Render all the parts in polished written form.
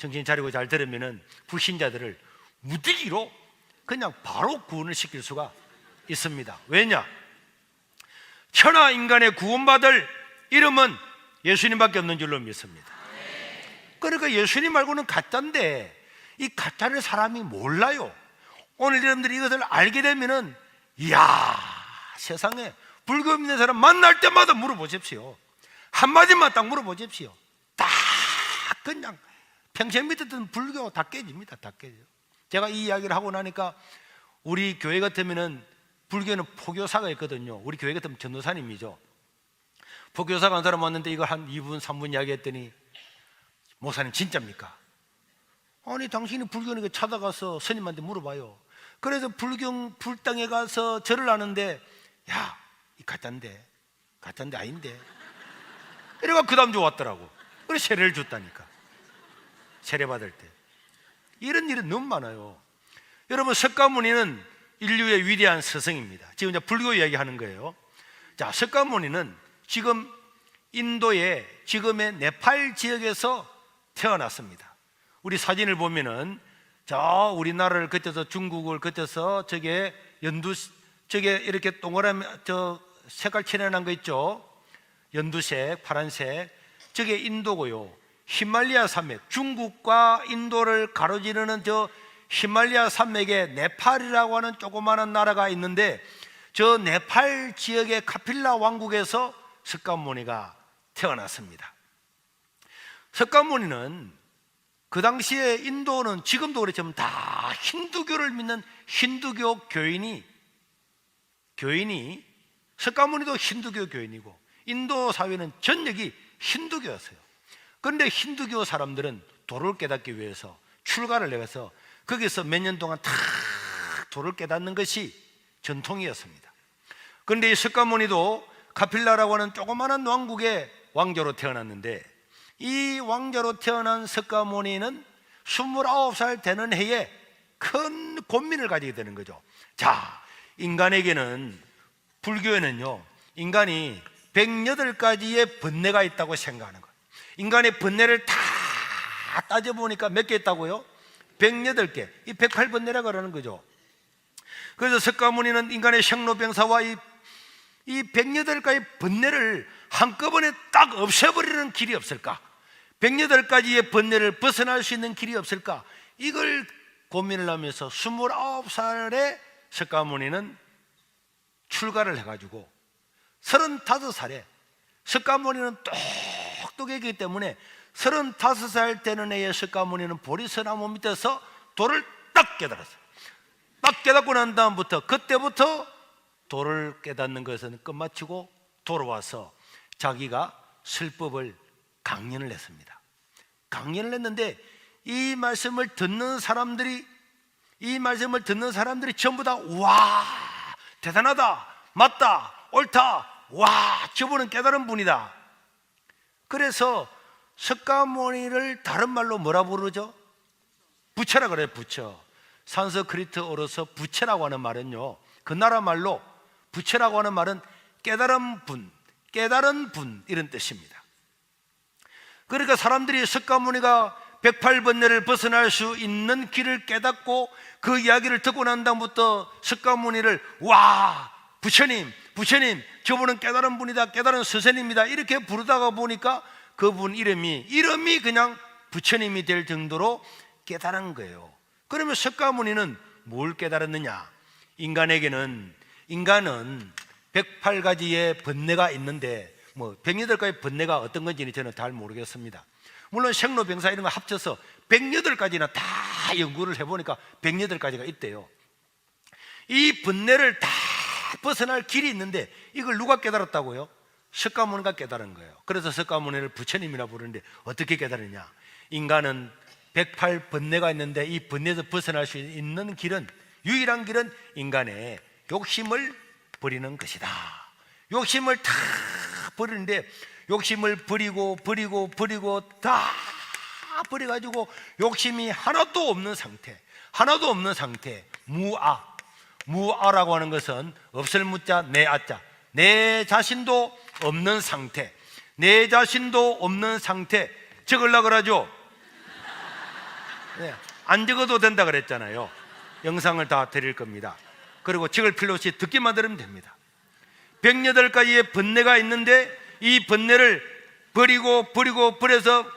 정신 차리고 잘 들으면은 불신자들을 무더기로 그냥 바로 구원을 시킬 수가 있습니다. 왜냐? 천하 인간의 구원받을 이름은 예수님밖에 없는 줄로 믿습니다. 그러니까 예수님 말고는 가짜인데 이 가짜를 사람이 몰라요. 오늘 여러분들이 이것을 알게 되면은 이야, 세상에 불교 믿는 사람 만날 때마다 물어보십시오. 한마디만 딱 물어보십시오. 다 그냥 평생 믿었던 불교 다 깨집니다. 다 깨져요. 제가 이 이야기를 하고 나니까 우리 교회 같으면은 불교는 포교사가 있거든요. 우리 교회 같으면 전도사님이죠. 포교사가 한 사람 왔는데 이거 한 2분 3분 이야기했더니 목사님 진짜입니까? 아니 당신이 불교니까 찾아가서 스님한테 물어봐요. 그래서 불당에 가서 절을 하는데 야, 이 가짜인데 아닌데 이래가 그 다음 주 왔더라고. 그래서 세례를 줬다니까. 세례 받을 때 이런 일은 너무 많아요. 여러분, 석가모니는 인류의 위대한 스승입니다. 지금 이제 불교 이야기 하는 거예요. 자, 석가모니는 지금 인도의 지금의 네팔 지역에서 태어났습니다. 우리 사진을 보면은 저 우리나라를 거쳐서 중국을 거쳐서 저게 저게 이렇게 동그라미 저 색깔 칠해놓은 거 있죠? 연두색, 파란색. 저게 인도고요. 히말라야 산맥, 중국과 인도를 가로지르는 저 히말라야 산맥에 네팔이라고 하는 조그마한 나라가 있는데 저 네팔 지역의 카필라 왕국에서 석가모니가 태어났습니다. 석가모니는 그 당시에 인도는 지금도 그렇지만 다 힌두교를 믿는 힌두교 교인이 석가모니도 힌두교 교인이고 인도 사회는 전역이 힌두교였어요. 그런데 힌두교 사람들은 도를 깨닫기 위해서 출가를 내서 거기서 몇 년 동안 다 도를 깨닫는 것이 전통이었습니다. 그런데 이 석가모니도 카필라라고 하는 조그마한 왕국의 왕자로 태어났는데 이 왕자로 태어난 석가모니는 29살 되는 해에 큰 고민을 가지게 되는 거죠. 자, 인간에게는 불교에는요 인간이 108가지의 번뇌가 있다고 생각하는 거예요. 인간의 번뇌를 다 따져보니까 몇 개 있다고요? 108개. 이 108번뇌라고 그러는 거죠. 그래서 석가모니는 인간의 생로병사와 이 108가지 번뇌를 한꺼번에 딱 없애버리는 길이 없을까? 108가지의 번뇌를 벗어날 수 있는 길이 없을까? 이걸 고민을 하면서 29살에 석가모니는 출가를 해가지고 35살에 석가모니는 똑똑했기 때문에 35살 되는 해에 석가모니는 보리서나무 밑에서 도를 딱 깨달았어요. 딱 깨닫고 난 다음부터 그때부터 도를 깨닫는 것은 끝마치고 돌아와서 자기가 설법을 강연을 했습니다. 강연을 했는데 이 말씀을 듣는 사람들이 전부 다 와, 대단하다, 맞다, 옳다, 와, 저분은 깨달은 분이다. 그래서 석가모니를 다른 말로 뭐라 부르죠? 부처라 그래요. 부처. 산스크리트어로서 부처라고 하는 말은요, 그 나라 말로 부처라고 하는 말은 깨달은 분 이런 뜻입니다. 그러니까 사람들이 석가모니가 108번뇌를 벗어날 수 있는 길을 깨닫고 그 이야기를 듣고 난 다음부터 석가모니를 와, 부처님 저분은 깨달은 분이다, 깨달은 스승입니다 이렇게 부르다가 보니까 그분 이름이 그냥 부처님이 될 정도로 깨달은 거예요. 그러면 석가모니는 뭘 깨달았느냐? 인간은 108가지의 번뇌가 있는데 108가지 번뇌가 어떤 건지는 저는 잘 모르겠습니다. 물론 생로병사 이런 거 합쳐서 108가지나 다 연구를 해보니까 108가지가 있대요. 이 번뇌를 다 벗어날 길이 있는데 이걸 누가 깨달았다고요? 석가모니가 깨달은 거예요. 그래서 석가모니를 부처님이라 부르는데 어떻게 깨달으냐? 인간은 108번뇌가 있는데 이 번뇌에서 벗어날 수 있는 길은, 유일한 길은 인간의 욕심을 버리는 것이다. 욕심을 다 버리는데 욕심을 버리고 다 버려가지고 욕심이 하나도 없는 상태, 무아라고 하는 것은 없을 무자 내 아자, 내 자신도 없는 상태, 적으려고 그러죠. 네, 안 적어도 된다 그랬잖아요. 영상을 다 드릴 겁니다. 그리고 적을 필요 없이 듣기만 들으면 됩니다. 108가지의 번뇌가 있는데 이 번뇌를 버려서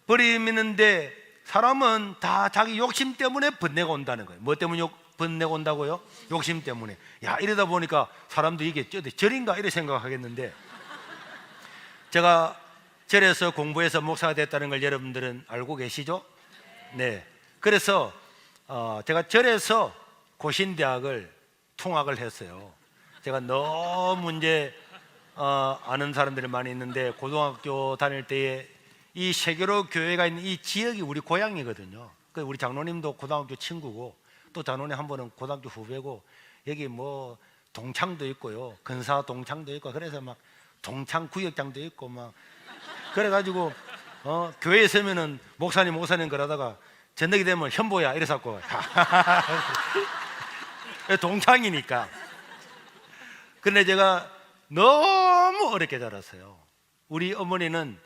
버리는데 사람은 다 자기 욕심 때문에 번뇌가 온다는 거예요. 뭐 때문에 번뇌가 온다고요? 욕심 때문에. 야, 이러다 보니까 사람도 이게 절인가 이렇게 생각하겠는데, 제가 절에서 공부해서 목사가 됐다는 걸 여러분들은 알고 계시죠? 네. 그래서 제가 절에서 고신대학을 통학을 했어요. 제가 너무 이제 아는 사람들이 많이 있는데, 고등학교 다닐 때에 이 세계로 교회가 있는 이 지역이 우리 고향이거든요. 우리 장로님도 고등학교 친구고, 또 장로님 한 분은 고등학교 후배고, 여기 뭐 동창도 있고요, 근사 동창도 있고, 그래서 막 동창 구역장도 있고 막 그래가지고 교회에 있으면은 목사님 그러다가 저녁이 되면 현보야 이래서고 동창이니까. 근데 제가 너무 어렵게 자랐어요. 우리 어머니는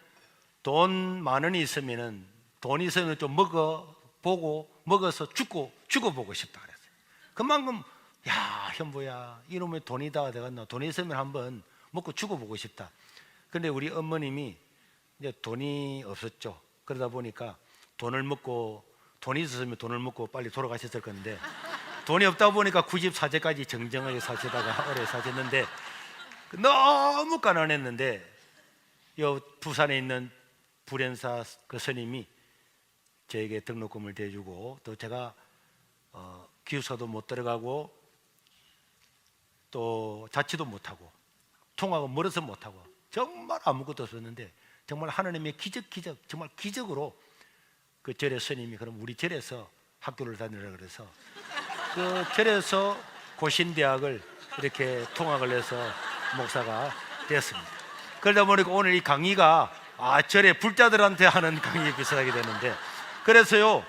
돈 만 원이 있으면은, 돈이 있으면 좀 먹어서 죽어보고 싶다 그랬어요. 그만큼 야, 현보야, 이놈의 돈이 다 되겠나, 돈이 있으면 한번 먹고 죽어보고 싶다. 근데 우리 어머님이 이제 돈이 없었죠. 그러다 보니까 돈이 있었으면 돈을 먹고 빨리 돌아가셨을 건데, 돈이 없다 보니까 94세까지 정정하게 사시다가 오래 사셨는데, 너무 가난했는데 부산에 있는 불연사 그 스님이 저에게 등록금을 대주고, 또 제가 기숙사도 못 들어가고 또 자취도 못하고 통학은 멀어서 못하고 정말 아무것도 없었는데, 정말 하나님의 기적 정말 기적으로 그 절의 스님이 그럼 우리 절에서 학교를 다니라 그래서 그 절에서 고신대학을 이렇게 통학을 해서 목사가 되었습니다. 그러다 보니까 오늘 이 강의가 절의 불자들한테 하는 강의에 비슷하게 되는데, 그래서요,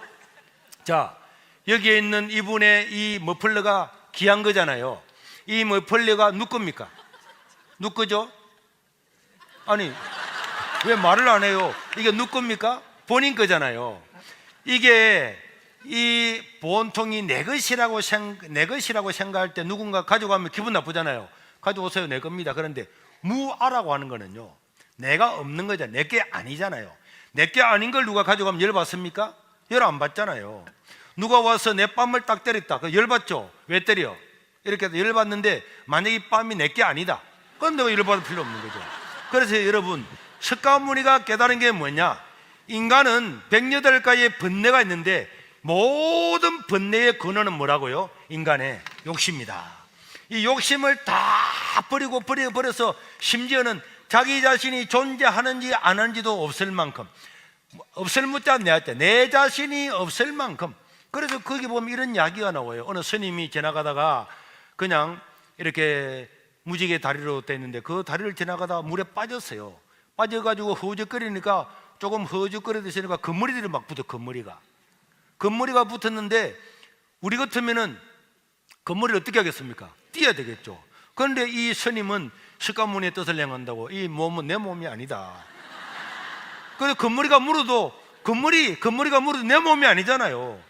자, 여기에 있는 이분의 이 머플러가 귀한 거잖아요. 이 머플러가 누구 겁니까? 누구 거죠? 아니, 왜 말을 안 해요? 이게 누구 겁니까? 본인 거잖아요. 이게 이 보통이 내 것이라고 생각할 때 누군가 가져가면 기분 나쁘잖아요. 가져오세요, 내 겁니다. 그런데 무아라고 하는 거는요, 내가 없는 거잖아요. 내게 아니잖아요. 내게 아닌 걸 누가 가져가면 열 받습니까? 열 안 받잖아요. 누가 와서 내 뺨을 딱 때렸다, 열 받죠? 왜 때려? 이렇게 해서 열 받는데, 만약에 이 뺨이 내게 아니다, 그럼 내가 열 받을 필요 없는 거죠. 그래서 여러분, 석가모니가 깨달은 게 뭐냐? 인간은 108가지의 번뇌가 있는데, 모든 번뇌의 근원은 뭐라고요? 인간의 욕심이다. 이 욕심을 다 버려서 심지어는 자기 자신이 존재하는지 안 하는지도 없을 만큼, 없을 무자 내 자신이 없을 만큼. 그래서 거기 보면 이런 이야기가 나와요. 어느 스님이 지나가다가 그냥 이렇게 무지개 다리로 돼 있는데, 그 다리를 지나가다가 물에 빠졌어요. 빠져가지고 허우적거리니까, 조금 허우적거리듯이니까 금머리들이 막 붙어. 금머리가 붙었는데, 우리 같으면은 금머리를 어떻게 하겠습니까? 띄어야 되겠죠. 그런데 이 스님은 석가모니의 뜻을 행한다고, 이 몸은 내 몸이 아니다. 그래서 금머리가 물어도 내 몸이 아니잖아요.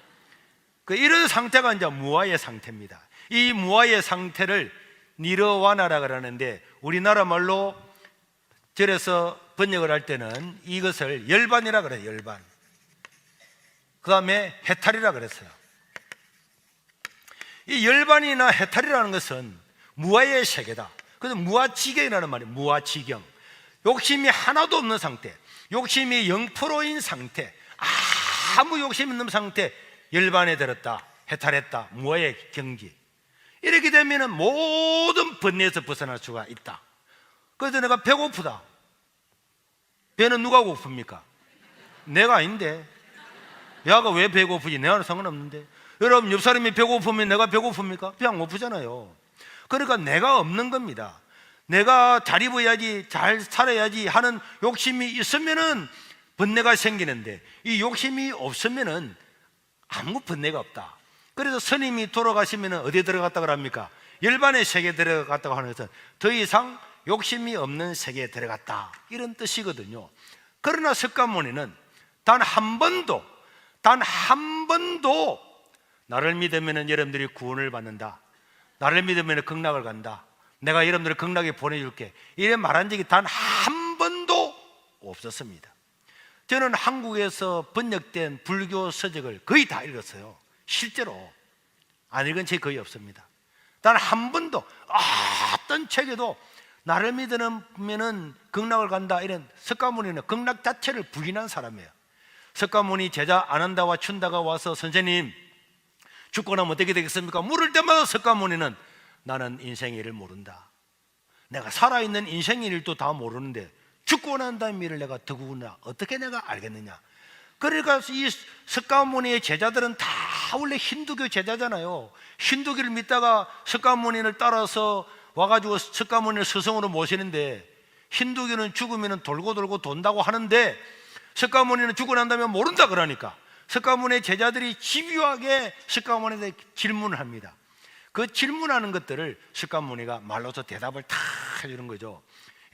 이런 상태가 이제 무아의 상태입니다. 이 무아의 상태를 니르와나라 그러는데, 우리나라 말로 절에서 번역을 할 때는 이것을 열반이라 그래요. 열반. 그 다음에 해탈이라 그랬어요. 이 열반이나 해탈이라는 것은 무아의 세계다. 그래서 무아지경이라는 말이에요. 무아지경. 욕심이 하나도 없는 상태, 욕심이 0%인 상태, 아무 욕심 없는 상태, 열반에 들었다, 해탈했다, 무아의 경지. 이렇게 되면 모든 번뇌에서 벗어날 수가 있다. 그래서 내가 배고프다. 배는 누가 고픕니까? 내가 아닌데. 야가 왜 배고프지? 내가는 상관없는데. 여러분, 옆 사람이 배고프면 내가 배고픕니까? 배 안 고프잖아요. 그러니까 내가 없는 겁니다. 내가 잘 입어야지, 잘 살아야지 하는 욕심이 있으면은 번뇌가 생기는데, 이 욕심이 없으면은 아무 번뇌가 없다. 그래서 스님이 돌아가시면 어디에 들어갔다고 합니까? 열반의 세계에 들어갔다고 하는 것은 더 이상 욕심이 없는 세계에 들어갔다, 이런 뜻이거든요. 그러나 석가모니는 단 한 번도 나를 믿으면 여러분들이 구원을 받는다, 나를 믿으면 극락을 간다, 내가 여러분들을 극락에 보내줄게, 이래 말한 적이 단 한 번도 없었습니다. 저는 한국에서 번역된 불교 서적을 거의 다 읽었어요. 실제로 안 읽은 책이 거의 없습니다. 단 한 번도 어떤 책에도 나를 믿으면 극락을 간다 이런, 석가모니는 극락 자체를 부인한 사람이에요. 석가모니 제자 아난다와 춘다가 와서 선생님 죽고 나면 어떻게 되겠습니까? 물을 때마다 석가모니는 나는 인생의 일을 모른다, 내가 살아있는 인생의 일도 다 모르는데 죽고 난 다음의 일을 내가 더구나 어떻게 내가 알겠느냐. 그러니까 이 석가모니의 제자들은 다 원래 힌두교 제자잖아요. 힌두교를 믿다가 석가모니를 따라서 와가지고 석가모니를 스승으로 모시는데, 힌두교는 죽으면 돌고 돌고 돈다고 하는데 석가모니는 죽고 난 다음에 모른다 그러니까 석가모니의 제자들이 집요하게 석가모니한테 질문을 합니다. 그 질문하는 것들을 석가모니가 말로서 대답을 다 해주는 거죠.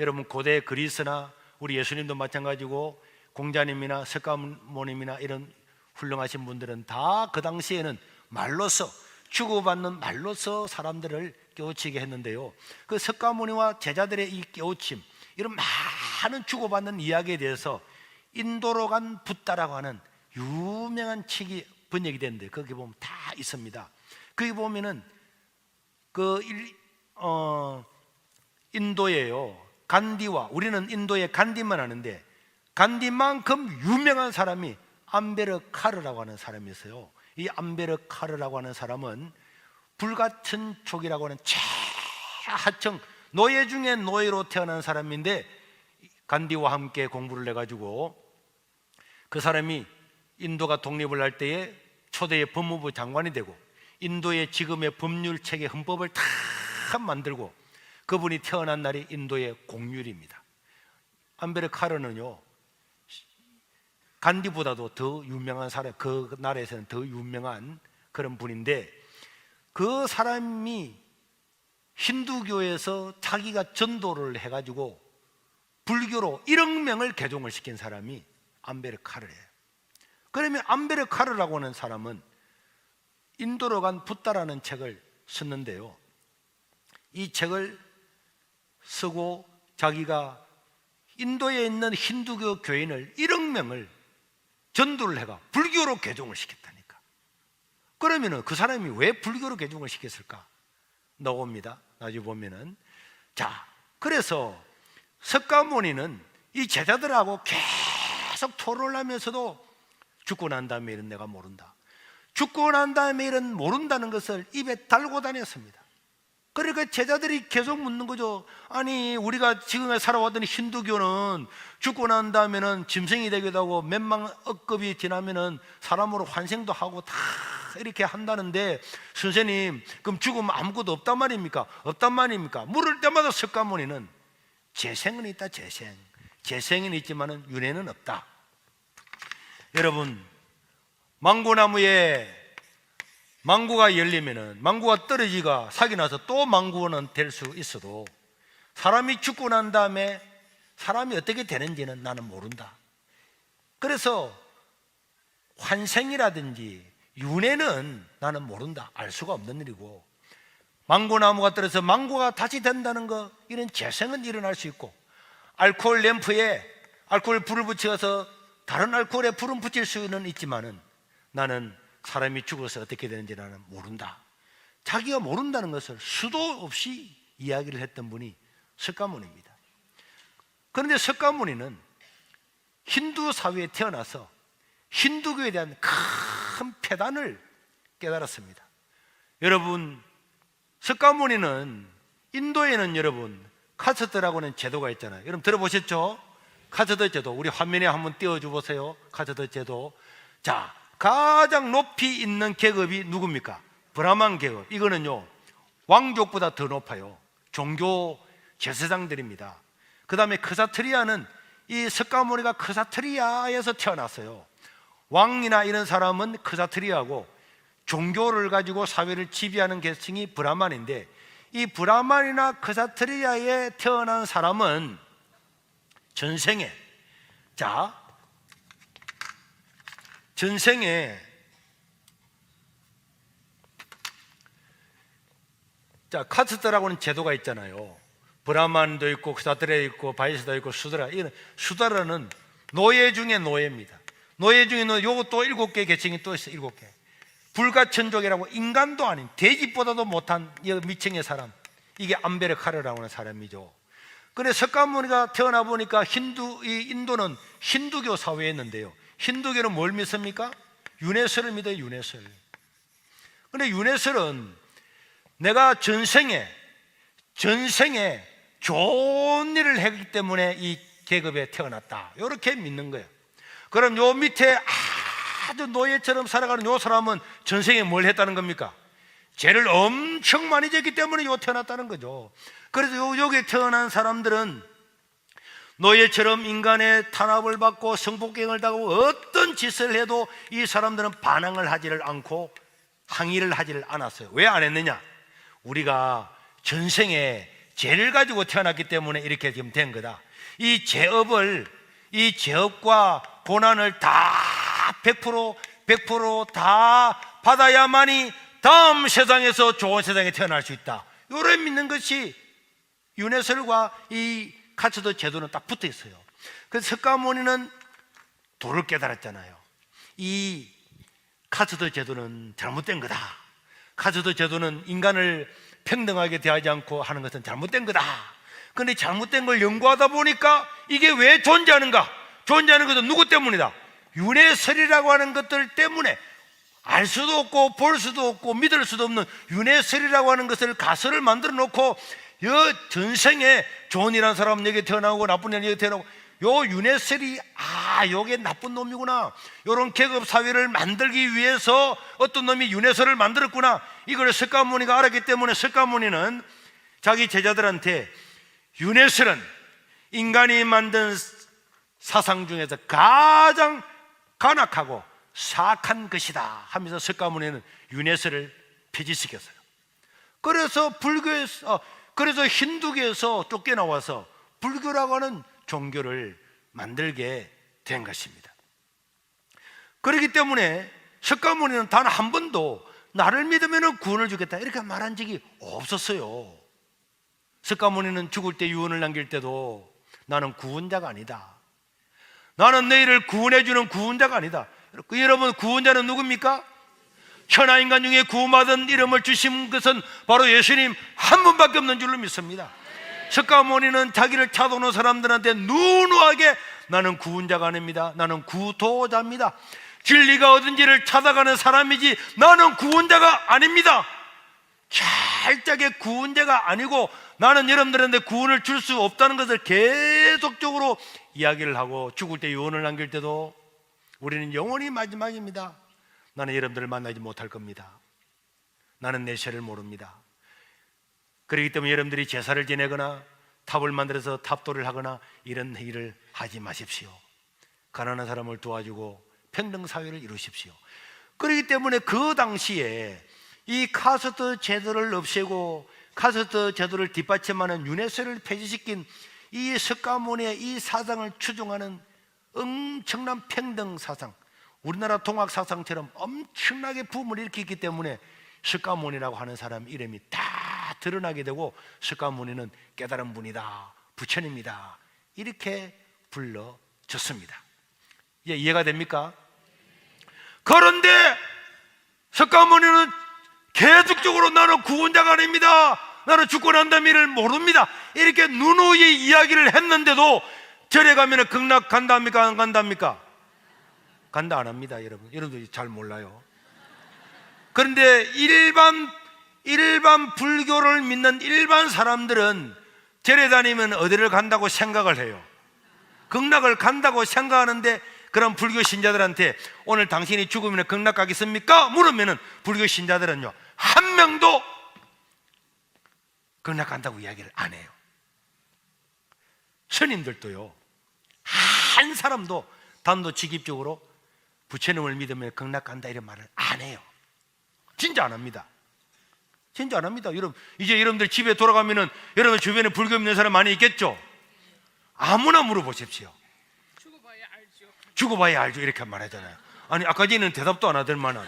여러분 고대 그리스나 우리 예수님도 마찬가지고 공자님이나 석가모님이나 이런 훌륭하신 분들은 다 그 당시에는 말로서, 주고받는 말로서 사람들을 깨우치게 했는데요, 그 석가모니와 제자들의 이 깨우침, 이런 많은 주고받는 이야기에 대해서 인도로 간 붓다라고 하는 유명한 책이 번역이 됐는데 거기 보면 다 있습니다. 거기 보면은 인도에요, 간디와, 우리는 인도의 간디만 아는데 간디만큼 유명한 사람이 암베르카르라고 하는 사람이 있어요. 이 암베르카르라고 하는 사람은 불같은 족이라고 하는 최하층 노예 중에 노예로 태어난 사람인데, 간디와 함께 공부를 해가지고 그 사람이 인도가 독립을 할 때에 초대의 법무부 장관이 되고 인도의 지금의 법률 체계 헌법을 다 만들고, 그분이 태어난 날이 인도의 공휴일입니다. 암베르카르는요 간디보다도 더 유명한 사람, 그 나라에서는 더 유명한 그런 분인데, 그 사람이 힌두교에서 자기가 전도를 해가지고 불교로 1억 명을 개종을 시킨 사람이 암베르카르예요. 그러면 암베르카르라고 하는 사람은 인도로 간 붓다라는 책을 썼는데요, 이 책을 쓰고 자기가 인도에 있는 힌두교 교인을 1억 명을 전도를 해가 불교로 개종을 시켰다니까. 그러면은 그 사람이 왜 불교로 개종을 시켰을까? 나옵니다. 나중에 보면은. 자, 그래서 석가모니는 이 제자들하고 계속 토론을 하면서도 죽고 난 다음에 일은 내가 모른다, 죽고 난 다음에 일은 모른다는 것을 입에 달고 다녔습니다. 그러니까 제자들이 계속 묻는 거죠. 아니 우리가 지금까지 살아왔던 힌두교는 죽고 난 다음에는 짐승이 되기도 하고 몇만 억급이 지나면은 사람으로 환생도 하고 다 이렇게 한다는데, 선생님 그럼 죽으면 아무것도 없단 말입니까? 없단 말입니까? 물을 때마다 석가모니는 재생은 있다, 재생은 있지만은 윤회는 없다. 여러분, 망고나무에 망고가 열리면은 망고가 떨어지가 사기 나서 또 망고는 될 수 있어도 사람이 죽고 난 다음에 사람이 어떻게 되는지는 나는 모른다. 그래서 환생이라든지 윤회는 나는 모른다, 알 수가 없는 일이고, 망고나무가 떨어져서 망고가 다시 된다는 거, 이런 재생은 일어날 수 있고, 알코올 램프에 알코올 불을 붙여서 다른 알코올에 불은 붙일 수는 있지만은 나는 사람이 죽어서 어떻게 되는지 나는 모른다. 자기가 모른다는 것을 수도 없이 이야기를 했던 분이 석가모니입니다. 그런데 석가모니는 힌두 사회에 태어나서 힌두교에 대한 큰 폐단을 깨달았습니다. 여러분, 석가모니는 인도에는 여러분 카스트라고 하는 제도가 있잖아요. 여러분 들어보셨죠? 카스트 제도, 우리 화면에 한번 띄워줘 보세요. 카스트 제도. 자, 가장 높이 있는 계급이 누굽니까? 브라만 계급. 이거는요 왕족보다 더 높아요. 종교 제사장들입니다. 그 다음에 크사트리아는, 이 석가모니가 크사트리아에서 태어났어요. 왕이나 이런 사람은 크사트리아고, 종교를 가지고 사회를 지배하는 계층이 브라만인데, 이 브라만이나 크사트리아에 태어난 사람은 전생에 자, 카스트라고는 제도가 있잖아요. 브라만도 있고 크사드레 있고 바이스도 있고 수드라. 이런 수드라는 노예 중에 노예입니다. 노예 중에는 요것도 7개 계층이 또 있어요. 7개. 불가천족이라고 인간도 아닌 돼지보다도 못한 미층의 사람, 이게 암베르카르라고 하는 사람이죠. 그런데 석가모니가 태어나 보니까 인도는 힌두교 사회였는데요, 힌두교는 뭘 믿습니까? 윤회설을 믿어요. 윤회설. 그런데 윤회설은 내가 전생에 좋은 일을 했기 때문에 이 계급에 태어났다, 이렇게 믿는 거예요. 그럼 요 밑에 아주 노예처럼 살아가는 요 사람은 전생에 뭘 했다는 겁니까? 죄를 엄청 많이 졌기 때문에 요 태어났다는 거죠. 그래서 여기에 태어난 사람들은 노예처럼 인간의 탄압을 받고 성폭행을 당하고 어떤 짓을 해도 이 사람들은 반항을 하지를 않고 항의를 하지를 않았어요. 왜 안 했느냐? 우리가 전생에 죄를 가지고 태어났기 때문에 이렇게 지금 된 거다. 이 죄업과 고난을 다 100% 다 받아야만이 다음 세상에서 좋은 세상에 태어날 수 있다, 요래 믿는 것이 윤회설과 이 카츠도 제도는 딱 붙어 있어요. 그래서 석가모니는 도를 깨달았잖아요. 이 카츠도 제도는 잘못된 거다. 카츠도 제도는 인간을 평등하게 대하지 않고 하는 것은 잘못된 거다. 그런데 잘못된 걸 연구하다 보니까 이게 왜 존재하는가? 존재하는 것은 누구 때문이다? 윤회설이라고 하는 것들 때문에, 알 수도 없고 볼 수도 없고 믿을 수도 없는 윤회설이라고 하는 것을 가설을 만들어 놓고 전생에 좋은 일한 사람 여기 태어나고 나쁜 일 여기 태어나고, 요 윤회설이 요게 나쁜 놈이구나, 요런 계급 사회를 만들기 위해서 어떤 놈이 윤회설을 만들었구나, 이걸 석가모니가 알았기 때문에 석가모니는 자기 제자들한테 윤회설은 인간이 만든 사상 중에서 가장 간악하고 사악한 것이다 하면서 석가모니는 윤회설을 폐지시켰어요. 그래서 그래서 힌두교에서 쫓겨나와서 불교라고 하는 종교를 만들게 된 것입니다. 그렇기 때문에 석가모니는 단 한 번도 나를 믿으면 구원을 주겠다 이렇게 말한 적이 없었어요. 석가모니는 죽을 때 유언을 남길 때도 나는 구원자가 아니다, 나는 너희를 구원해주는 구원자가 아니다. 여러분, 구원자는 누굽니까? 천하인간 중에 구원받은 이름을 주신 것은 바로 예수님 한 분밖에 없는 줄로 믿습니다. 석가모니는 자기를 찾아오는 사람들한테 누누하게 나는 구원자가 아닙니다, 나는 구도자입니다, 진리가 어딘지를 찾아가는 사람이지 나는 구원자가 아닙니다, 철저하게 구원자가 아니고 나는 여러분들한테 구원을 줄 수 없다는 것을 계속적으로 이야기를 하고, 죽을 때 유언을 남길 때도 우리는 영원히 마지막입니다, 나는 여러분들을 만나지 못할 겁니다, 나는 내 죄를 모릅니다. 그렇기 때문에 여러분들이 제사를 지내거나 탑을 만들어서 탑도를 하거나 이런 일을 하지 마십시오. 가난한 사람을 도와주고 평등사회를 이루십시오. 그렇기 때문에 그 당시에 이 카스트 제도를 없애고 카스트 제도를 뒷받침하는 윤회설을 폐지시킨 이 석가모니의 이 사상을 추종하는 엄청난 평등 사상, 우리나라 동학 사상처럼 엄청나게 붐을 일으켰기 때문에 석가모니라고 하는 사람 이름이 다 드러나게 되고, 석가모니는 깨달은 분이다, 부처님이다 이렇게 불러졌습니다. 이해가 됩니까? 그런데 석가모니는 계속적으로 나는 구원자가 아닙니다, 나는 죽고 난 다음 일을 모릅니다 이렇게 누누이 이야기를 했는데도 절에 가면 극락 간답니까 안 간답니까? 간다 안 합니다. 여러분들 잘 몰라요. 그런데 일반 불교를 믿는 일반 사람들은 절에 다니면 어디를 간다고 생각을 해요? 극락을 간다고 생각하는데, 그런 불교 신자들한테 오늘 당신이 죽으면 극락 가겠습니까? 물으면은 불교 신자들은요 한 명도 극락 간다고 이야기를 안 해요. 스님들도요 한 사람도 단도직입적으로 부처님을 믿으면 극락 간다 이런 말을 안 해요. 진짜 안 합니다. 진짜 안 합니다. 여러분, 이제 여러분들 집에 돌아가면은 여러분 주변에 불교 믿는 사람 많이 있겠죠? 아무나 물어보십시오. 죽어봐야 알죠. 죽어봐야 알죠 이렇게 말하잖아요. 아니 아까 전에는 대답도 안 하더만은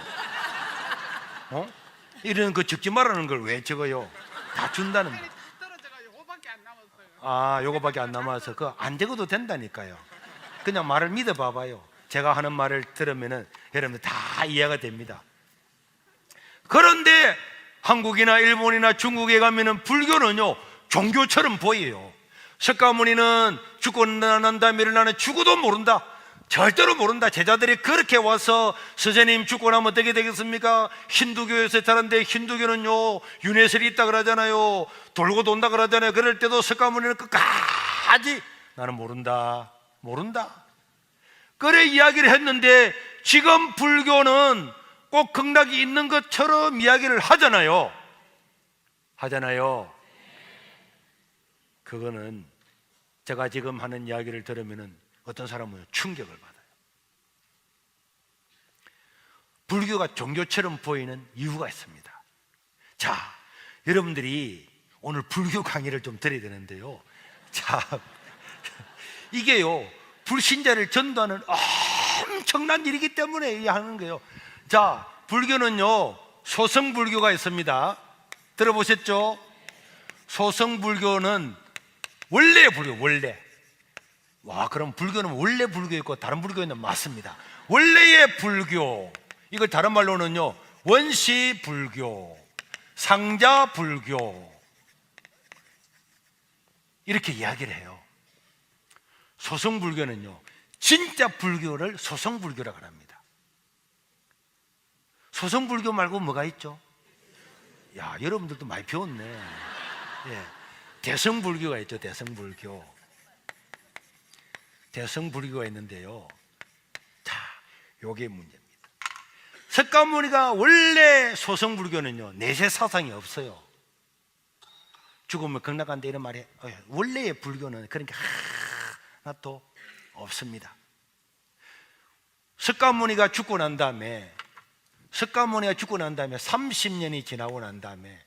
이런 그 적지 말라는 걸 왜 적어요? 다 준다는. 다 떨어져가지고 요거밖에 안 남았어요. 아, 요거밖에 안 남아서 그거 안 적어도 된다니까요. 그냥 말을 믿어봐봐요. 제가 하는 말을 들으면은 여러분들 다 이해가 됩니다. 그런데 한국이나 일본이나 중국에 가면은 불교는요 종교처럼 보여요. 석가모니는 죽고 난 다음에 일어나는 죽어도 모른다, 절대로 모른다. 제자들이 그렇게 와서 선생님 죽고 나면 어떻게 되겠습니까? 힌두교에서 자란데 힌두교는요 윤회설이 있다 그러잖아요. 돌고 돈다 그러잖아요. 그럴 때도 석가모니는 끝까지 나는 모른다 그래 이야기를 했는데, 지금 불교는 꼭 극락이 있는 것처럼 이야기를 하잖아요. 그거는 제가 지금 하는 이야기를 들으면 어떤 사람은 충격을 받아요. 불교가 종교처럼 보이는 이유가 있습니다. 자, 여러분들이 오늘 불교 강의를 좀 드려야 되는데요. 자, 이게요 불신자를 전도하는 엄청난 일이기 때문에 하는 거예요. 자, 불교는요 소승불교가 있습니다. 들어보셨죠? 소승불교는 원래 불교, 원래. 와, 그럼 불교는 원래 불교 있고 다른 불교 있는 맞습니다. 원래의 불교, 이걸 다른 말로는요 원시불교, 상자불교 이렇게 이야기를 해요. 소승불교는요 진짜 불교를 소승불교라고 합니다. 소승불교 말고 뭐가 있죠? 야, 여러분들도 많이 배웠네. 예. 대승불교가 있죠. 대승불교가 있는데요. 자, 요게 문제입니다. 석가모니가 원래 소승불교는요 내세 사상이 없어요. 죽으면 극락간다 이런 말이 원래의 불교는 그런 게 하나도 없습니다. 석가모니가 죽고 난 다음에 30년이 지나고 난 다음에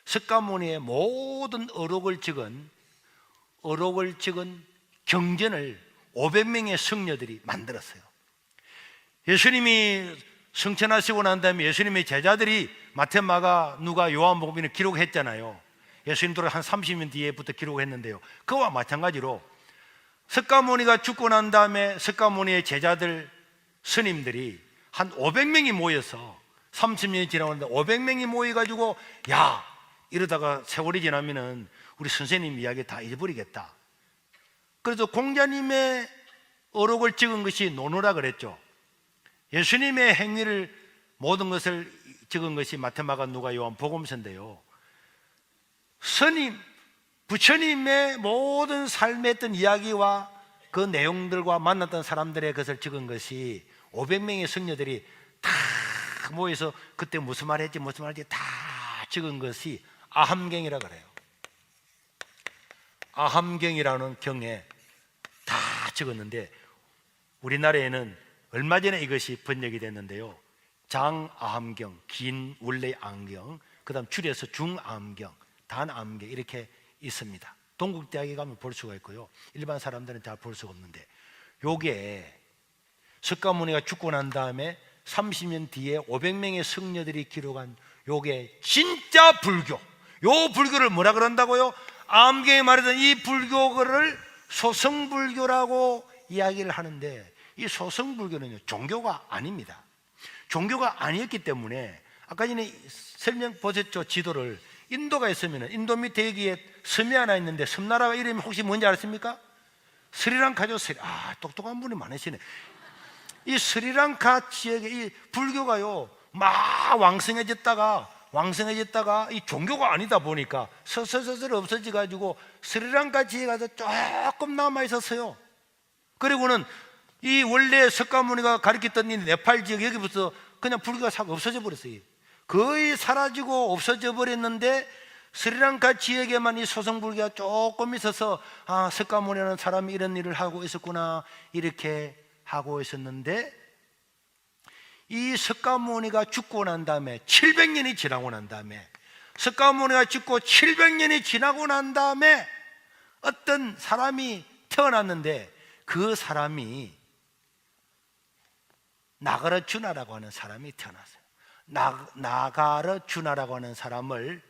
석가모니의 모든 어록을 찍은 경전을 500명의 성녀들이 만들었어요. 예수님이 승천하시고 난 다음에 예수님의 제자들이 마태, 마가, 누가, 요한복음을 기록했잖아요. 예수님 돌아 한 30년 뒤에부터 기록했는데요, 그와 마찬가지로 석가모니가 죽고 난 다음에 석가모니의 제자들, 스님들이 한 500명이 모여서 30년이 지나는데 500명이 모여가지고 야, 이러다가 세월이 지나면은 우리 선생님 이야기 다 잊어버리겠다. 그래서 공자님의 어록을 찍은 것이 논어라 그랬죠. 예수님의 행위를 모든 것을 찍은 것이 마태, 마가, 누가, 요한 복음서인데요, 스님, 부처님의 모든 삶에 했던 이야기와 그 내용들과 만났던 사람들의 것을 찍은 것이 500명의 성녀들이 다 모여서 그때 무슨 말 했지 다 찍은 것이 아함경이라 그래요. 아함경이라는 경에 다 찍었는데, 우리나라에는 얼마 전에 이것이 번역이 됐는데요, 장아함경, 긴 원래 암경, 그 다음 줄여서 중암경, 단암경 이렇게 있습니다. 동국대학에 가면 볼 수가 있고요, 일반 사람들은 잘 볼 수가 없는데, 요게 석가모니가 죽고 난 다음에 30년 뒤에 500명의 성녀들이 기록한 요게 진짜 불교. 요 불교를 뭐라 그런다고요? 암경에 말하던 이 불교를 소승불교라고 이야기를 하는데, 이 소승불교는요 종교가 아닙니다. 종교가 아니었기 때문에 아까 전에 설명 보셨죠? 지도를. 인도가 있으면 인도 밑에 여기에 섬이 하나 있는데 섬나라가 이름이 혹시 뭔지 아십니까? 스리랑카죠. 똑똑한 분이 많으시네. 이 스리랑카 지역에 이 불교가요 막 왕성해졌다가 이 종교가 아니다 보니까 서서서서 없어져 가지고 스리랑카 지역에 가서 조금 남아 있었어요. 그리고는 이 원래 석가모니가 가르쳤던 이 네팔 지역, 여기부터 그냥 불교가 싹 없어져 버렸어요. 거의 사라지고 없어져 버렸는데 스리랑카 지역에만 이 소승불교가 조금 있어서 석가모니라는 사람이 이런 일을 하고 있었구나 이렇게 하고 있었는데, 이 석가모니가 죽고 난 다음에 700년이 지나고 난 다음에 석가모니가 죽고 700년이 지나고 난 다음에 어떤 사람이 태어났는데, 그 사람이 나가르주나라고 하는 사람이 태어났어요. 나가르주나라고 하는 사람을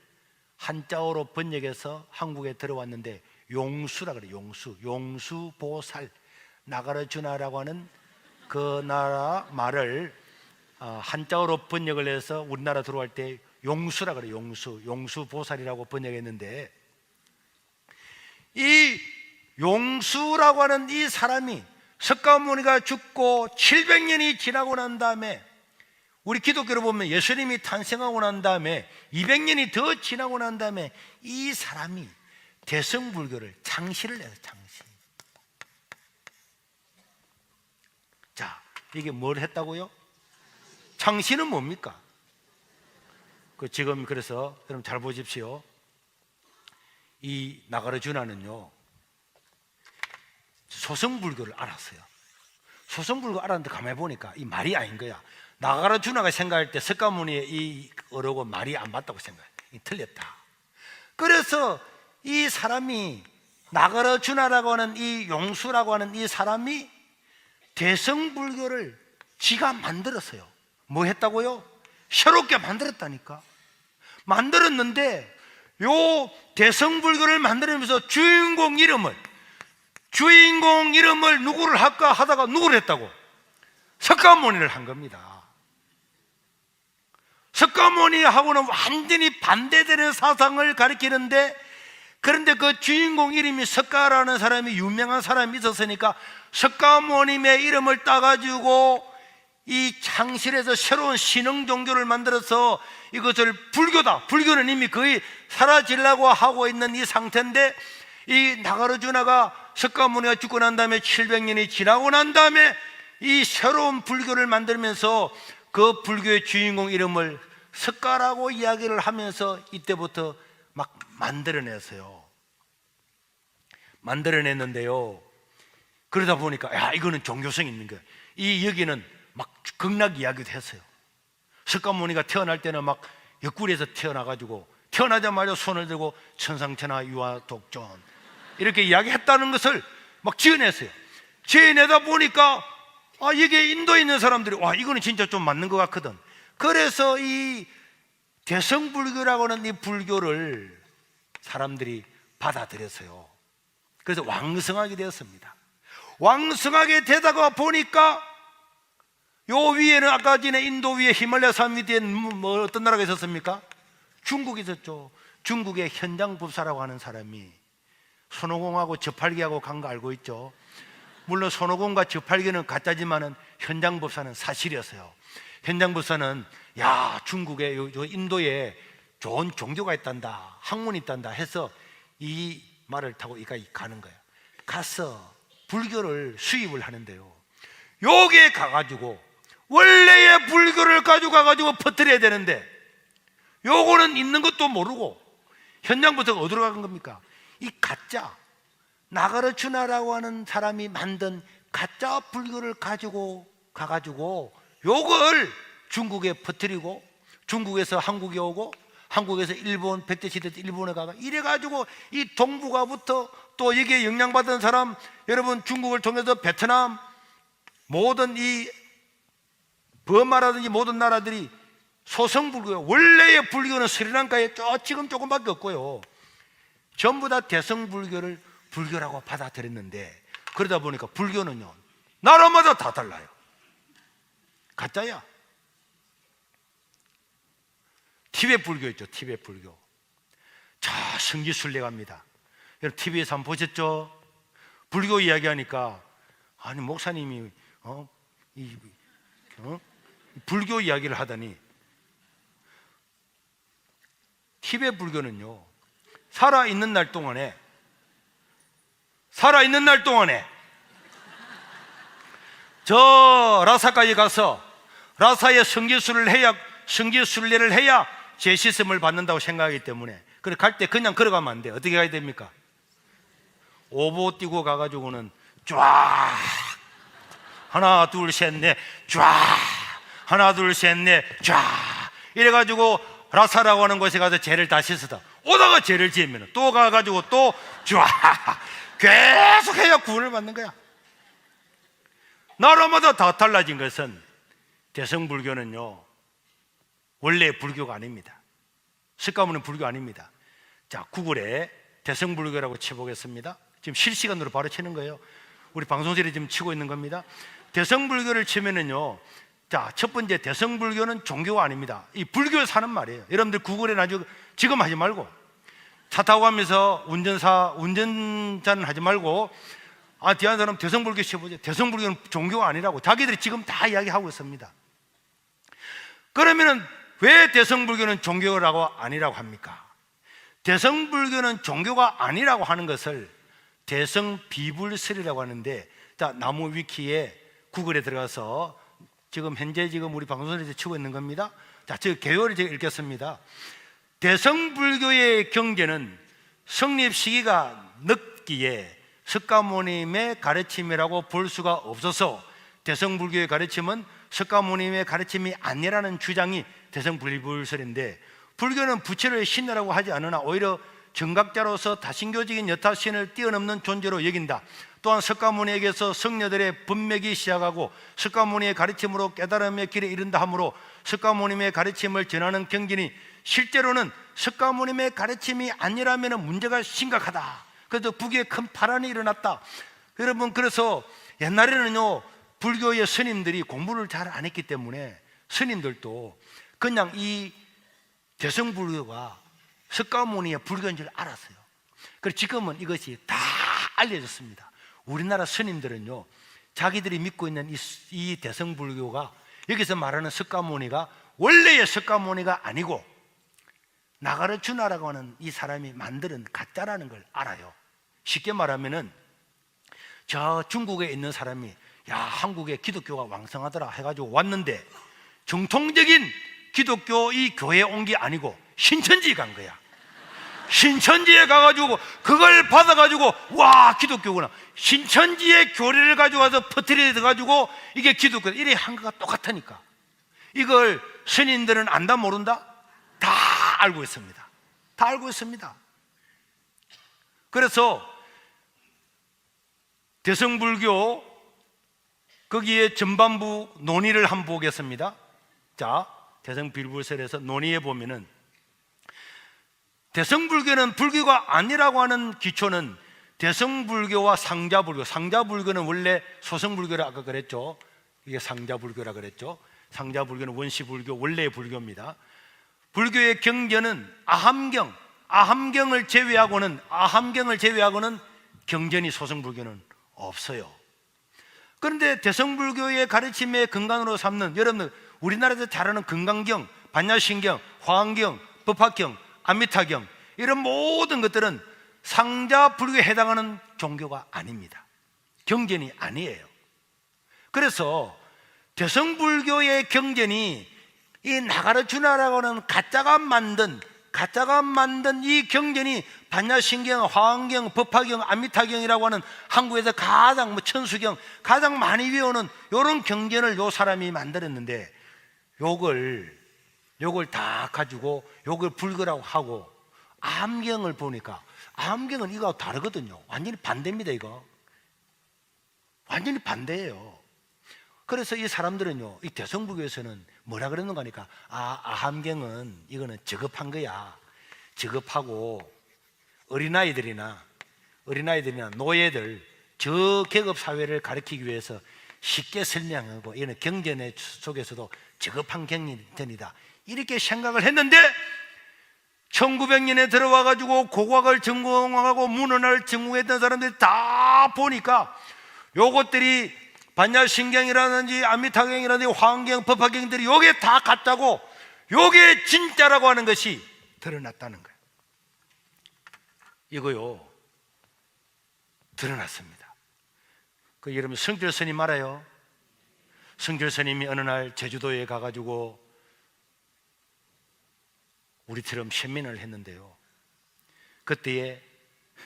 한자어로 번역해서 한국에 들어왔는데 용수라 그래. 용수보살, 나가르주나라고 하는 그 나라 말을 한자어로 번역을 해서 우리나라 들어갈 때 용수라 그래. 용수보살이라고 번역했는데, 이 용수라고 하는 이 사람이 석가모니가 죽고 700년이 지나고 난 다음에, 우리 기독교로 보면 예수님이 탄생하고 난 다음에 200년이 더 지나고 난 다음에 이 사람이 대성불교를 창시를 해요. 창시. 자, 이게 뭘 했다고요? 창시는 뭡니까? 지금 그래서 여러분 잘 보십시오. 이 나가르주나는요, 소성불교를 알았어요. 소성불교 알았는데 가만히 보니까 이 말이 아닌 거야. 나가르주나가 생각할 때 석가모니의 이 어록은 말이 안 맞다고 생각해. 틀렸다. 그래서 이 사람이, 나가르주나라고 하는 이 용수라고 하는 이 사람이 대성불교를 지가 만들었어요. 뭐 했다고요? 새롭게 만들었다니까. 만들었는데 요 대성불교를 만들면서 주인공 이름을 누구를 할까 하다가 누구를 했다고? 석가모니를 한 겁니다. 석가모니하고는 완전히 반대되는 사상을 가리키는데, 그런데 그 주인공 이름이 석가라는 사람이 유명한 사람이 있었으니까 석가모님의 이름을 따가지고 이 창실에서 새로운 신흥 종교를 만들어서 이것을 불교다, 불교는 이미 거의 사라지려고 하고 있는 이 상태인데, 이 나가르주나가 석가모니가 죽고 난 다음에 700년이 지나고 난 다음에 이 새로운 불교를 만들면서 그 불교의 주인공 이름을 석가라고 이야기를 하면서 이때부터 막 만들어냈어요. 만들어냈는데요, 그러다 보니까 야, 이거는 종교성이 있는 거예요. 이 여기는 막 극락 이야기도 했어요. 석가모니가 태어날 때는 막 옆구리에서 태어나가지고 태어나자마자 손을 들고 천상천하 유아독존 이렇게 이야기했다는 것을 막 지어냈어요. 지어내다 보니까 이게 인도에 있는 사람들이 와, 이거는 진짜 좀 맞는 것 같거든. 그래서 이 대성불교라고 하는 이 불교를 사람들이 받아들였어요. 그래서 왕성하게 되었습니다. 왕성하게 되다가 보니까 요 위에는 아까 전에 인도 위에 히말라야 산 위에 뭐 어떤 나라가 있었습니까? 중국이 있었죠. 중국의 현장법사라고 하는 사람이 손오공하고 저팔계하고 간 거 알고 있죠? 물론 손오공과 저팔계는 가짜지만은 현장법사는 사실이었어요. 현장법사는 야, 중국에 요 인도에 좋은 종교가 있단다, 학문이 있단다 해서 이 말을 타고 이까지 가는 거예요. 가서 불교를 수입을 하는데요, 여기에 가가지고 원래의 불교를 가져가가지고 퍼뜨려야 되는데 요거는 있는 것도 모르고 현장법사가 어디로 간 겁니까? 이 가짜 나가르주나라고 하는 사람이 만든 가짜 불교를 가지고 가가지고 요걸 중국에 퍼뜨리고, 중국에서 한국에 오고, 한국에서 일본 백제시대 때 일본에 가가 이래가지고 이 동북아부터 또 여기에 영향받은 사람, 여러분 중국을 통해서 베트남 모든 이 버마라든지 모든 나라들이 소성불교, 원래의 불교는 스리랑카에 지금 조금밖에 없고요, 전부 다 대성불교를 불교라고 받아들였는데, 그러다 보니까 불교는요 나라마다 다 달라요. 가짜야. 티베트 불교 있죠. 티베트 불교. 자, 성지순례갑니다. 여러분 TV에서 한번 보셨죠? 불교 이야기하니까 아니 목사님이 불교 이야기를 하더니, 티베트 불교는요 살아있는 날 동안에 저 라사까지 가서 라사의 성지순례를 해야 제시씀을 받는다고 생각하기 때문에, 그래 갈 때 그냥 걸어가면 안 돼. 어떻게 가야 됩니까? 오보 뛰고 가가지고는 쫙 하나 둘 셋 넷 쫙 하나 둘 셋 넷 쫙 이래가지고 라사라고 하는 곳에 가서 죄를 다 씻어다 오다가 죄를 지으면 또 가가지고 또 쫙 계속 해야 구원을 받는 거야. 나라마다 다 달라진 것은 대성불교는요 원래 불교가 아닙니다. 석가모니는 불교 아닙니다. 자, 구글에 대성불교라고 쳐보겠습니다. 지금 실시간으로 바로 치는 거예요. 우리 방송실에 지금 치고 있는 겁니다. 대성불교를 치면은요, 자, 첫 번째, 대성불교는 종교가 아닙니다. 이 불교에 사는 말이에요. 여러분들 구글에 나중에 지금 하지 말고, 차 타고 가면서 운전자는 하지 말고, 뒤에 사람 대성불교 쳐보죠. 대성불교는 종교가 아니라고 자기들이 지금 다 이야기하고 있습니다. 그러면은 왜 대성불교는 종교라고 아니라고 합니까? 대성불교는 종교가 아니라고 하는 것을 대성비불설이라고 하는데, 자, 나무 위키에 구글에 들어가서 지금 현재 우리 방송에서 치고 있는 겁니다. 자, 저 개요를 제가 읽겠습니다. 대성불교의 경계는 성립 시기가 늦기에 석가모님의 가르침이라고 볼 수가 없어서 대성불교의 가르침은 석가모님의 가르침이 아니라는 주장이 대성비불설인데, 불교는 부처를 신이라고 하지 않으나 오히려 정각자로서 다신교적인 여타신을 뛰어넘는 존재로 여긴다. 또한 석가모니에게서 성녀들의 분맥이 시작하고 석가모니의 가르침으로 깨달음의 길에 이른다 하므로 석가모님의 가르침을 전하는 경전이 실제로는 석가모님의 가르침이 아니라면 문제가 심각하다. 그래서 북에 큰 파란이 일어났다. 여러분, 그래서 옛날에는요, 불교의 스님들이 공부를 잘 안 했기 때문에 스님들도 그냥 이 대성불교가 석가모니의 불교인 줄 알았어요. 그래서 지금은 이것이 다 알려졌습니다. 우리나라 스님들은요, 자기들이 믿고 있는 이 대성불교가, 여기서 말하는 석가모니가 원래의 석가모니가 아니고 나가르주나라고 하는 이 사람이 만드는 가짜라는 걸 알아요. 쉽게 말하면은 저 중국에 있는 사람이, 야, 한국에 기독교가 왕성하더라 해가지고 왔는데 정통적인 기독교 이 교회에 온 게 아니고 신천지에 간 거야. 신천지에 가가지고 그걸 받아가지고, 와, 기독교구나. 신천지의 교리를 가져와서 퍼뜨려 가지고 이게 기독교다, 이래 한 거가 똑같으니까. 이걸 스님들은 안다 모른다? 다 알고 있습니다. 다 알고 있습니다. 그래서 대성불교 거기에 전반부 논의를 한번 보겠습니다. 자, 대성비불설에서 논의해 보면은, 대성불교는 불교가 아니라고 하는 기초는 대성불교와 상자불교. 상자불교는 원래 소성불교라 아까 그랬죠. 이게 상자불교라 그랬죠. 상자불교는 원시불교, 원래의 불교입니다. 불교의 경전은 아함경을 제외하고는 경전이 소성불교는 없어요. 그런데 대성불교의 가르침의 근간으로 삼는, 여러분들 우리나라에서 잘 아는 금강경, 반야신경, 화엄경, 법화경, 아미타경, 이런 모든 것들은 상자불교에 해당하는 종교가 아닙니다. 경전이 아니에요. 그래서 대성불교의 경전이 이 나가르주나라고 하는 가짜가 만든 이 경전이 반야신경, 화엄경, 법화경, 아미타경이라고 하는 한국에서 가장 천수경 가장 많이 외우는 이런 경전을 요 사람이 만들었는데, 요걸 다 가지고 요걸 불교라고 하고, 암경을 보니까 암경은 이거하고 다르거든요. 완전히 반대입니다. 이거 완전히 반대예요. 그래서 이 사람들은요, 이 대성불교에서는 뭐라 그러는가 하니까, 아함경은 이거는 저급한 거야. 저급하고 어린아이들이나 노예들, 저계급 사회를 가르치기 위해서 쉽게 설명하고, 이는 경전의 속에서도 저급한 경전이다, 이렇게 생각을 했는데 1900년에 들어와가지고 고고학을 전공하고 문헌을 전공했던 사람들이 다 보니까 요것들이 반야신경이라든지 아미타경이라든지 화엄경, 법화경들이 요게 다 같다고, 요게 진짜라고 하는 것이 드러났다는 거예요. 이거요, 드러났습니다. 그 여러분, 성철 스님 알아요? 성철 스님이 어느 날 제주도에 가가지고 우리처럼 세면을 했는데요, 그때에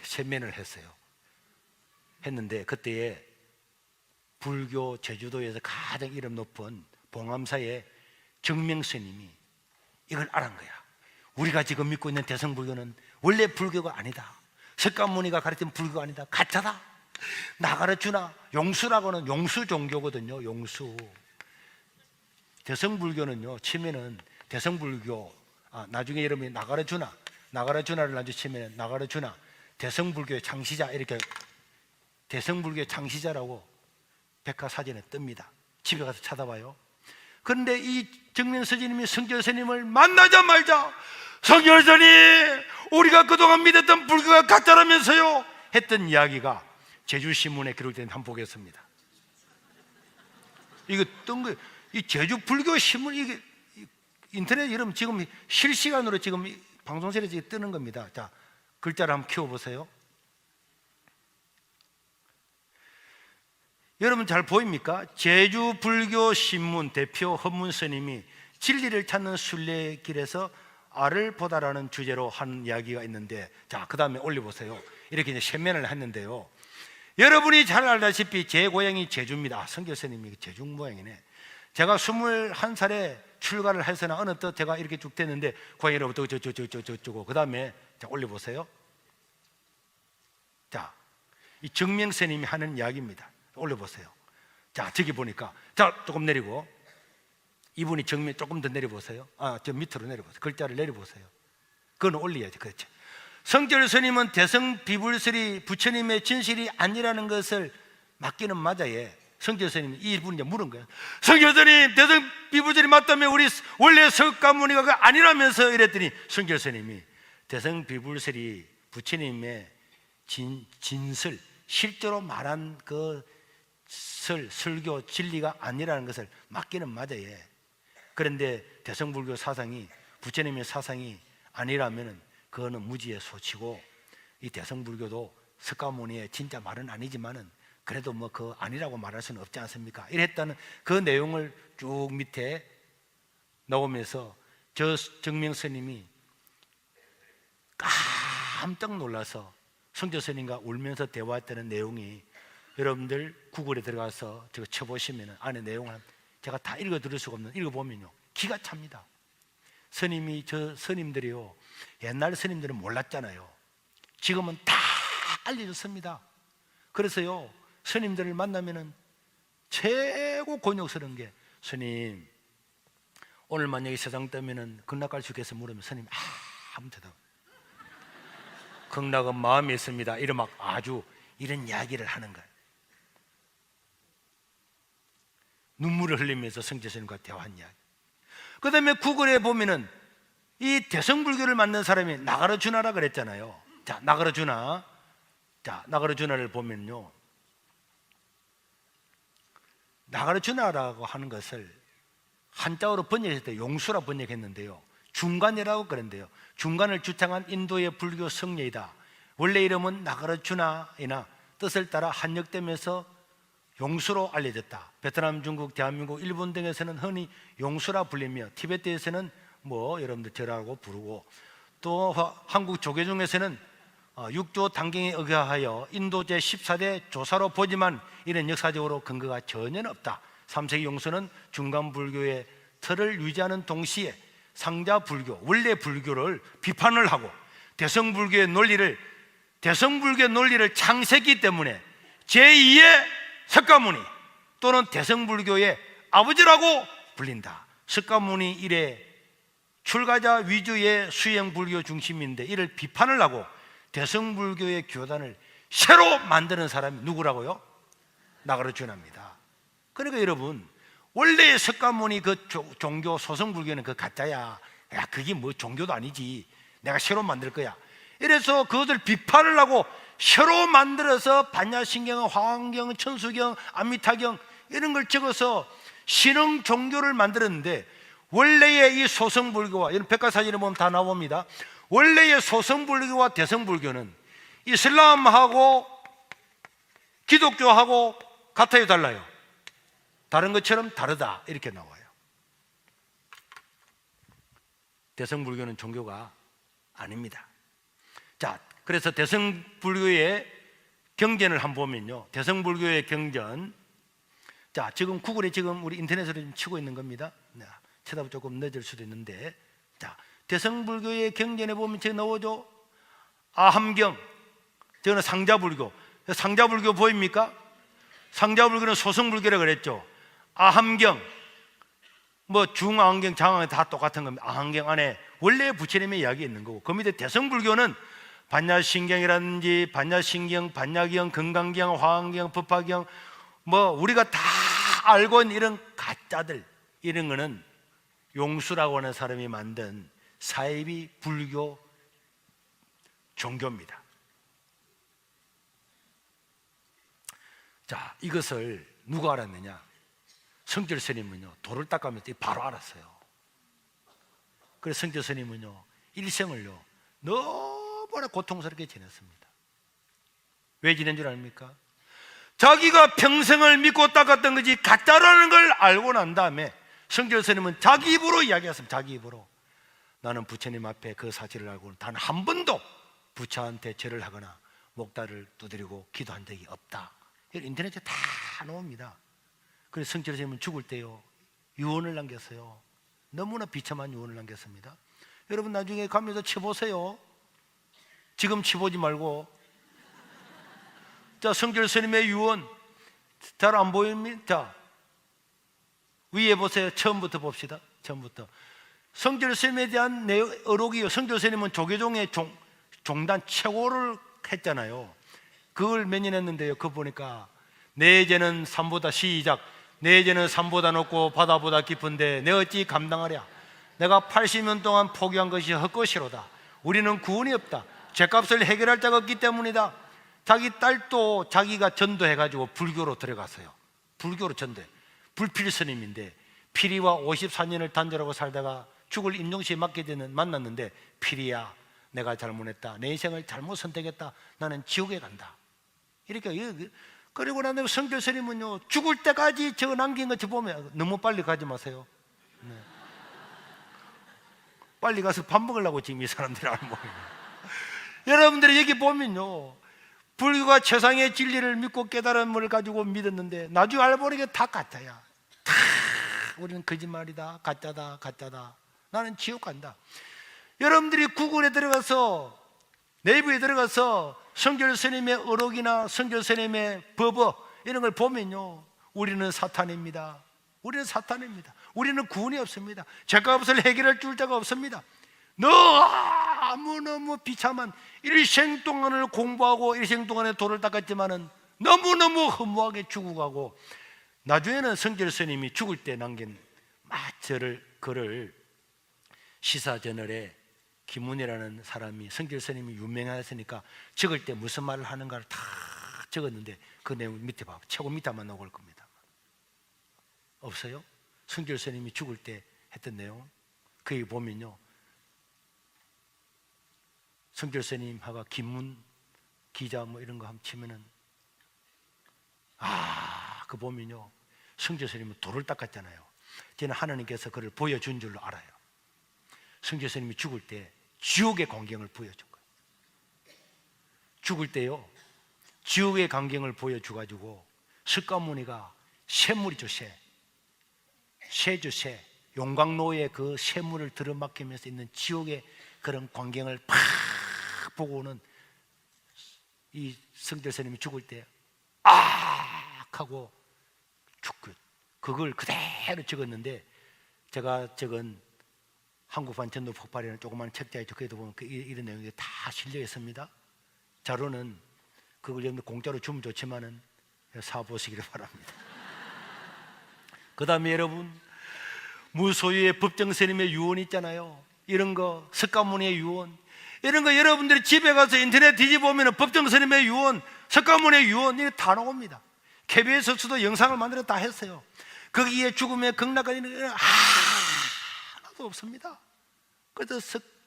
세면을 했는데 그때에 불교 제주도에서 가장 이름 높은 봉암사의 정명 스님이 이걸 알은 거야. 우리가 지금 믿고 있는 대성불교는 원래 불교가 아니다. 석가모니가 가르친 불교가 아니다. 가짜다. 나가르주나 용수라고는 용수 종교거든요. 용수. 대성불교는요, 치면은 대성불교, 나중에 여러분이 나가르주나 나가라주나를 놔주시면 나가라주나 대성불교의 창시자, 이렇게 대성불교의 창시자라고 백과사전에 뜹니다. 집에 가서 찾아봐요. 그런데 이 정명스님이 성결스님을 만나자마자 성결스님, 우리가 그동안 믿었던 불교가 가짜라면서요 했던 이야기가 제주신문에 기록된 한 보겠습니다. 이거 뜬 거예요. 이 제주 불교 신문, 이게 인터넷 여러분 지금 실시간으로 지금 방송실에 지금 뜨는 겁니다. 자, 글자를 한번 키워보세요. 여러분 잘 보입니까? 제주 불교 신문 대표 헌문 스님이 진리를 찾는 순례길에서 알을 보다라는 주제로 한 이야기가 있는데, 자, 그 다음에 올려보세요. 이렇게 이제 세면을 했는데요. 여러분이 잘 알다시피 제 고향이 제주입니다. 성결 스님이 제주 모양이네. 제가 21살에 출가를 해서나 어느 때 제가 이렇게 쭉 됐는데 고향으로부터 저쩌고 그 다음에 자, 올려보세요. 자, 이 정명 스님이 하는 이야기입니다. 올려보세요. 자, 저기 보니까, 자, 조금 내리고, 이분이 정면 조금 더 내려보세요. 저 밑으로 내려보세요. 글자를 내려보세요. 그건 올려야지. 그렇죠. 성결 스님은 대성 비불설이 부처님의 진실이 아니라는 것을 맞기는 맞아요. 성결 스님이 이분이 이제 물은 거예요. 성결 스님, 대성 비불설이 맞다면 우리 원래 석가모니가 아니라면서 이랬더니 성결 스님이 대성 비불설이 부처님의 진설, 실제로 말한 그 설교 진리가 아니라는 것을 맞기는 맞아요. 그런데 대성불교 사상이 부처님의 사상이 아니라면 그거는 무지의 소치고, 이 대성불교도 석가모니의 진짜 말은 아니지만은 그래도 뭐 그 아니라고 말할 수는 없지 않습니까? 이랬다는 그 내용을 쭉 밑에 나오면서 저 정명 스님이 깜짝 놀라서 성조 스님과 울면서 대화했다는 내용이, 여러분들 구글에 들어가서 저거 쳐보시면 안에 내용을 제가 다 읽어 드릴 수가 없는, 읽어보면요 기가 찹니다. 스님이, 저 스님들이요, 옛날 스님들은 몰랐잖아요. 지금은 다 알려줬습니다. 그래서요 스님들을 만나면은 최고 곤욕스러운 게, 스님 오늘 만약에 세상 뜨면은 극락갈 수 있겠어 물으면 스님 아무 대답, 극락은 마음에 있습니다. 이런 막 아주 이런 이야기를 하는 거예요. 눈물을 흘리면서 성제스님과 대화한 이야기. 그 다음에 구글에 보면은 이 대성불교를 만든 사람이 나가르주나라 그랬잖아요. 자, 나가르주나. 자, 나가르주나를 보면요, 나가르주나라고 하는 것을 한자어로 번역했을 때 용수라 번역했는데요, 중간이라고 그랬는데요, 중간을 주창한 인도의 불교 성례이다. 원래 이름은 나가르주나이나 뜻을 따라 한역되면서 용수로 알려졌다. 베트남, 중국, 대한민국, 일본 등에서는 흔히 용수라 불리며 티베트에서는 뭐 여러분들 절하고 부르고, 또 한국 조계 중에서는 육조 단경에 의하여 인도 제14대 조사로 보지만 이런 역사적으로 근거가 전혀 없다. 3세기 용수는 중간 불교의 틀을 유지하는 동시에 상자 불교, 원래 불교를 비판을 하고 대성불교의 논리를 창세기 때문에 제2의 석가모니 또는 대성불교의 아버지라고 불린다. 석가모니 이래 출가자 위주의 수행불교 중심인데 이를 비판을 하고 대성불교의 교단을 새로 만드는 사람이 누구라고요? 나가르주나입니다. 그러니까 여러분, 원래 석가모니 그 종교 소성불교는 그 가짜야. 야, 그게 뭐 종교도 아니지. 내가 새로 만들 거야. 이래서 그것을 비판을 하고 새로 만들어서 반야신경, 화엄경, 천수경, 암미타경 이런 걸 적어서 신흥 종교를 만들었는데, 원래의 이 소성불교와, 이런 백과사전에 보면 다 나옵니다. 원래의 소성불교와 대성불교는 이슬람하고 기독교하고 같아요, 달라요? 다른 것처럼 다르다, 이렇게 나와요. 대성불교는 종교가 아닙니다. 자, 그래서 대성불교의 경전을 한번 보면요, 대성불교의 경전, 자, 지금 구글에 지금 우리 인터넷으로 좀 치고 있는 겁니다. 쳐다보면 조금 늦을 수도 있는데, 자, 대성불교의 경전에 보면 저기 나오죠. 아함경, 저거는 상자불교. 상자불교 보입니까? 상자불교는 소성불교라고 그랬죠. 아함경, 뭐 중앙경, 장앙경 다 똑같은 겁니다. 아함경 안에 원래 부처님의 이야기 있는 거고, 그 밑에 대성불교는 반야신경이라든지 반야신경, 반야경, 건강경, 화환경, 법화경, 뭐 우리가 다 알고 있는 이런 가짜들, 이런 거는 용수라고 하는 사람이 만든 사이비 불교 종교입니다. 자, 이것을 누가 알았느냐? 성결 스님은요, 돌을 닦으면서 바로 알았어요. 그래서 성결 스님은요, 일생을요 너무나 고통스럽게 지냈습니다. 왜 지낸 줄 압니까? 자기가 평생을 믿고 닦았던 것이 가짜라는 걸 알고 난 다음에 성결 스님은 자기 입으로 이야기했습니다. 자기 입으로. 나는 부처님 앞에 그 사실을 알고 단 한 번도 부처한테 절을 하거나 목다를 두드리고 기도한 적이 없다. 인터넷에 다 나옵니다. 그래서 성결 스님은 죽을 때요, 유언을 남겼어요. 너무나 비참한 유언을 남겼습니다. 여러분 나중에 가면서 쳐보세요. 지금 쳐보지 말고. 자, 성결 스님의 유언 잘 안 보입니다. 자, 위에 보세요. 처음부터 봅시다. 처음부터. 성결 스님에 대한 어록이요, 성결 스님은 조계종의 종단 최고를 했잖아요. 그걸 몇 년 했는데요, 그거 보니까 내 죄는 산보다, 시작, 내 죄는 산보다 높고 바다보다 깊은데 내 어찌 감당하랴. 내가 80년 동안 포기한 것이 헛것이로다. 우리는 구원이 없다. 죄값을 해결할 자가 없기 때문이다. 자기 딸도 자기가 전도해가지고 불교로 들어갔어요. 불교로 전도해. 불필 스님인데 피리와 54년을 단절하고 살다가 죽을 임종시에 만났는데, 피리야, 내가 잘못했다. 내 인생을 잘못 선택했다. 나는 지옥에 간다. 이렇게. 그리고 난 다음에 성결 스님은요, 죽을 때까지 저 남긴 것 보면 너무 빨리 가지 마세요. 네. 빨리 가서 밥 먹으려고 지금 이 사람들이 하는 모양이에요. 여러분들이 여기 보면요, 불교가 최상의 진리를 믿고 깨달음을 가지고 믿었는데 나중에 알고 보니까 다 가짜야. 다 우리는 거짓말이다, 가짜다, 가짜다. 나는 지옥 간다. 여러분들이 구글에 들어가서, 네이버에 들어가서 성결 스님의 어록이나 성결 스님의 법어 이런 걸 보면요, 우리는 사탄입니다. 우리는 사탄입니다. 우리는 구원이 없습니다. 죄값을 해결할 줄 자가 없습니다. 너무너무 비참한 일생 동안을 공부하고 일생 동안에 돌을 닦았지만은 너무너무 허무하게 죽어가고, 나중에는 성결 스님이 죽을 때 남긴 글을 시사저널에 김문이라는 사람이, 성결 스님이 유명하셨으니까 적을 때 무슨 말을 하는가를 다 적었는데 그 내용 밑에 봐, 최고 밑에만 나올 겁니다. 없어요? 성결 스님이 죽을 때 했던 내용 거기 보면요, 성결 스님하고 김문 기자 뭐 이런 거 한번 치면은 그 보면요, 성결 스님은 돌을 닦았잖아요. 저는 하나님께서 그를 보여준 줄로 알아요. 성결 스님이 죽을 때 지옥의 광경을 보여준 거예요. 죽을 때요, 지옥의 광경을 보여줘가지고 석가모니가 샘물이죠, 새죠, 새. 용광로에 그 샘물을 들어막히면서 있는 지옥의 그런 광경을 팍 보고는 이 성결 스님이 죽을 때 하고 죽고, 그걸 그대로 적었는데, 제가 적은 한국판 전도 폭발이라는 조그마한 책자에 적혀도 보면 이런 내용이 다 실려 있습니다. 자료는 그걸 여러분들 공짜로 주면 좋지만은 사보시기를 바랍니다. 그 다음에 여러분, 무소유의 법정 스님의 유언 있잖아요. 이런 거, 석가모니의 유언, 이런 거 여러분들이 집에 가서 인터넷 뒤집어보면 법정 스님의 유언, 석가모니의 유언, 이게 다 나옵니다. KBS에서도 영상을 만들어 다 했어요. 거기에 죽음의 극락까지 하나도 없습니다.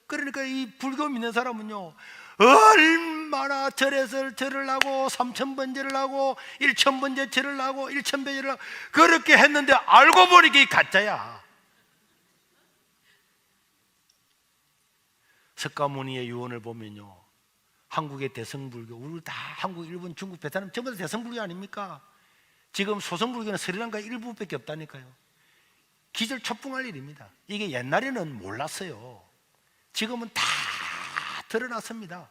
그러니까 이 불교 믿는 사람은요, 얼마나 절을 하고 3000번 절을 하고 1000번째 절을 하고 1000배 절을 하고 그렇게 했는데 알고 보니까 이 가짜야. 석가모니의 유언을 보면요, 한국의 대성불교, 우리 다 한국, 일본, 중국, 베트남 전부 다 대성불교 아닙니까? 지금 소성불교는 스리랑카 일부밖에 없다니까요. 기절초풍할 일입니다. 이게 옛날에는 몰랐어요. 지금은 다 드러났습니다.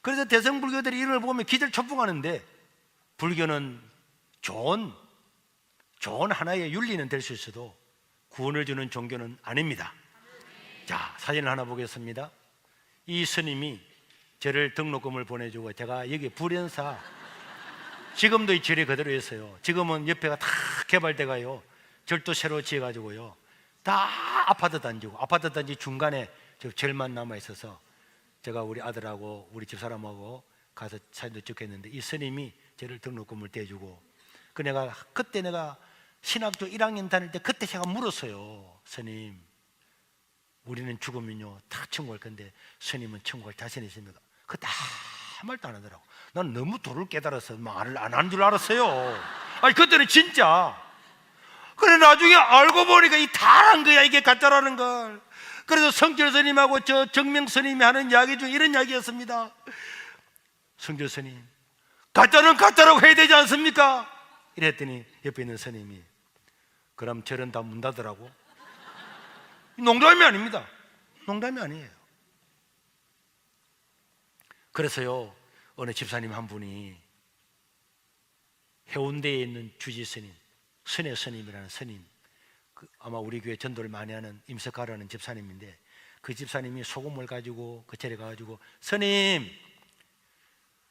그래서 대성불교들이 이런 걸 보면 기절초풍하는데, 불교는 좋은 하나의 윤리는 될 수 있어도 구원을 주는 종교는 아닙니다. 자, 사진을 하나 보겠습니다. 이 스님이 저를 등록금을 보내주고 제가 여기 불연사, 지금도 이 절이 그대로 있어요. 지금은 옆에가 다 개발돼가요, 절도 새로 지어가지고요, 다 아파트 단지고, 아파트 단지 중간에 저 절만 남아 있어서 제가 우리 아들하고 우리 집사람하고 가서 사진도 찍겠는데, 이 스님이 저를 등록금을 떼주고, 그때 내가 신학교 1학년 다닐 때 그때 제가 물었어요. 스님, 우리는 죽으면요 다 천국 갈 건데 스님은 천국 갈 자신 있습니까? 그때 아무 말도 안 하더라고. 난 너무 도를 깨달아서 말을 안 한 줄 알았어요. 아니 그때는 진짜. 그래 나중에 알고 보니까 이 다란 거야, 이게 가짜라는 걸. 그래서 성철 스님하고 저 정명 스님이 하는 이야기 중에 이런 이야기였습니다. 성철 스님, 가짜는 가짜라고 해야 되지 않습니까? 이랬더니 옆에 있는 스님이, 그럼 절은 다 문 닫으라고. 농담이 아닙니다. 농담이 아니에요. 그래서요, 어느 집사님 한 분이 해운대에 있는 주지 스님, 선의 스님이라는 스님, 아마 우리 교회 전도를 많이 하는 임석하라는 집사님인데, 그 집사님이 소금을 가지고 그 절에 가가지고, 스님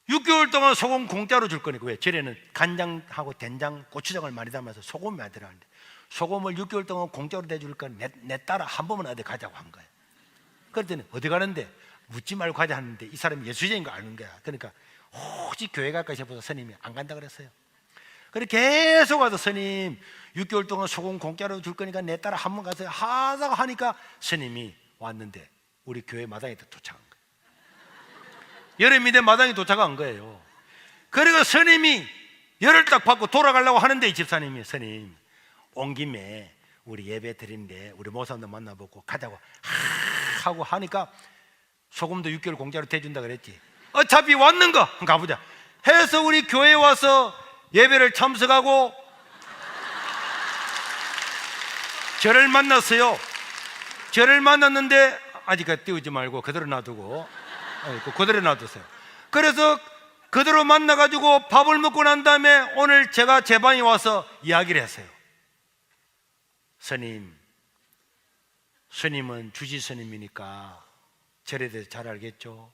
6개월 동안 소금 공짜로 줄 거니까. 왜? 절에는 간장하고 된장, 고추장을 많이 담아서 소금이 많이 들어가는데, 소금을 6개월 동안 공짜로 대줄 거니까 내 따라 한 번만 어디 가자고 한 거예요. 그랬더니 어디 가는데? 묻지 말고 가자 하는데, 이 사람이 예수쟁인 거 아는 거야. 그러니까 혹시 교회 갈까 싶어서 스님이 안 간다 그랬어요. 그렇게 계속 와서, 스님 6개월 동안 소금 공짜로 줄 거니까 내 따라 한 번 가서 하다가 하니까 스님이 왔는데 우리 교회 마당에 도착한 거예요. 여름인데 마당에 도착한 거예요. 그리고 스님이 열을 딱 받고 돌아가려고 하는데, 이 집사님이, 스님 온 김에 우리 예배 드리는데 우리 모사님도 만나보고 가자고 하고 하니까, 소금도 6개월 공짜로 대준다 그랬지. 어차피 왔는가 한번 가보자 해서 우리 교회에 와서 예배를 참석하고 저를 만났어요. 저를 만났는데 아직까지 띄우지 말고 그대로 놔두고, 그대로 놔두세요. 그래서 그대로 만나가지고 밥을 먹고 난 다음에 오늘 제가 제 방에 와서 이야기를 했어요. 스님은 주지 스님이니까 절에 대해서 잘 알겠죠?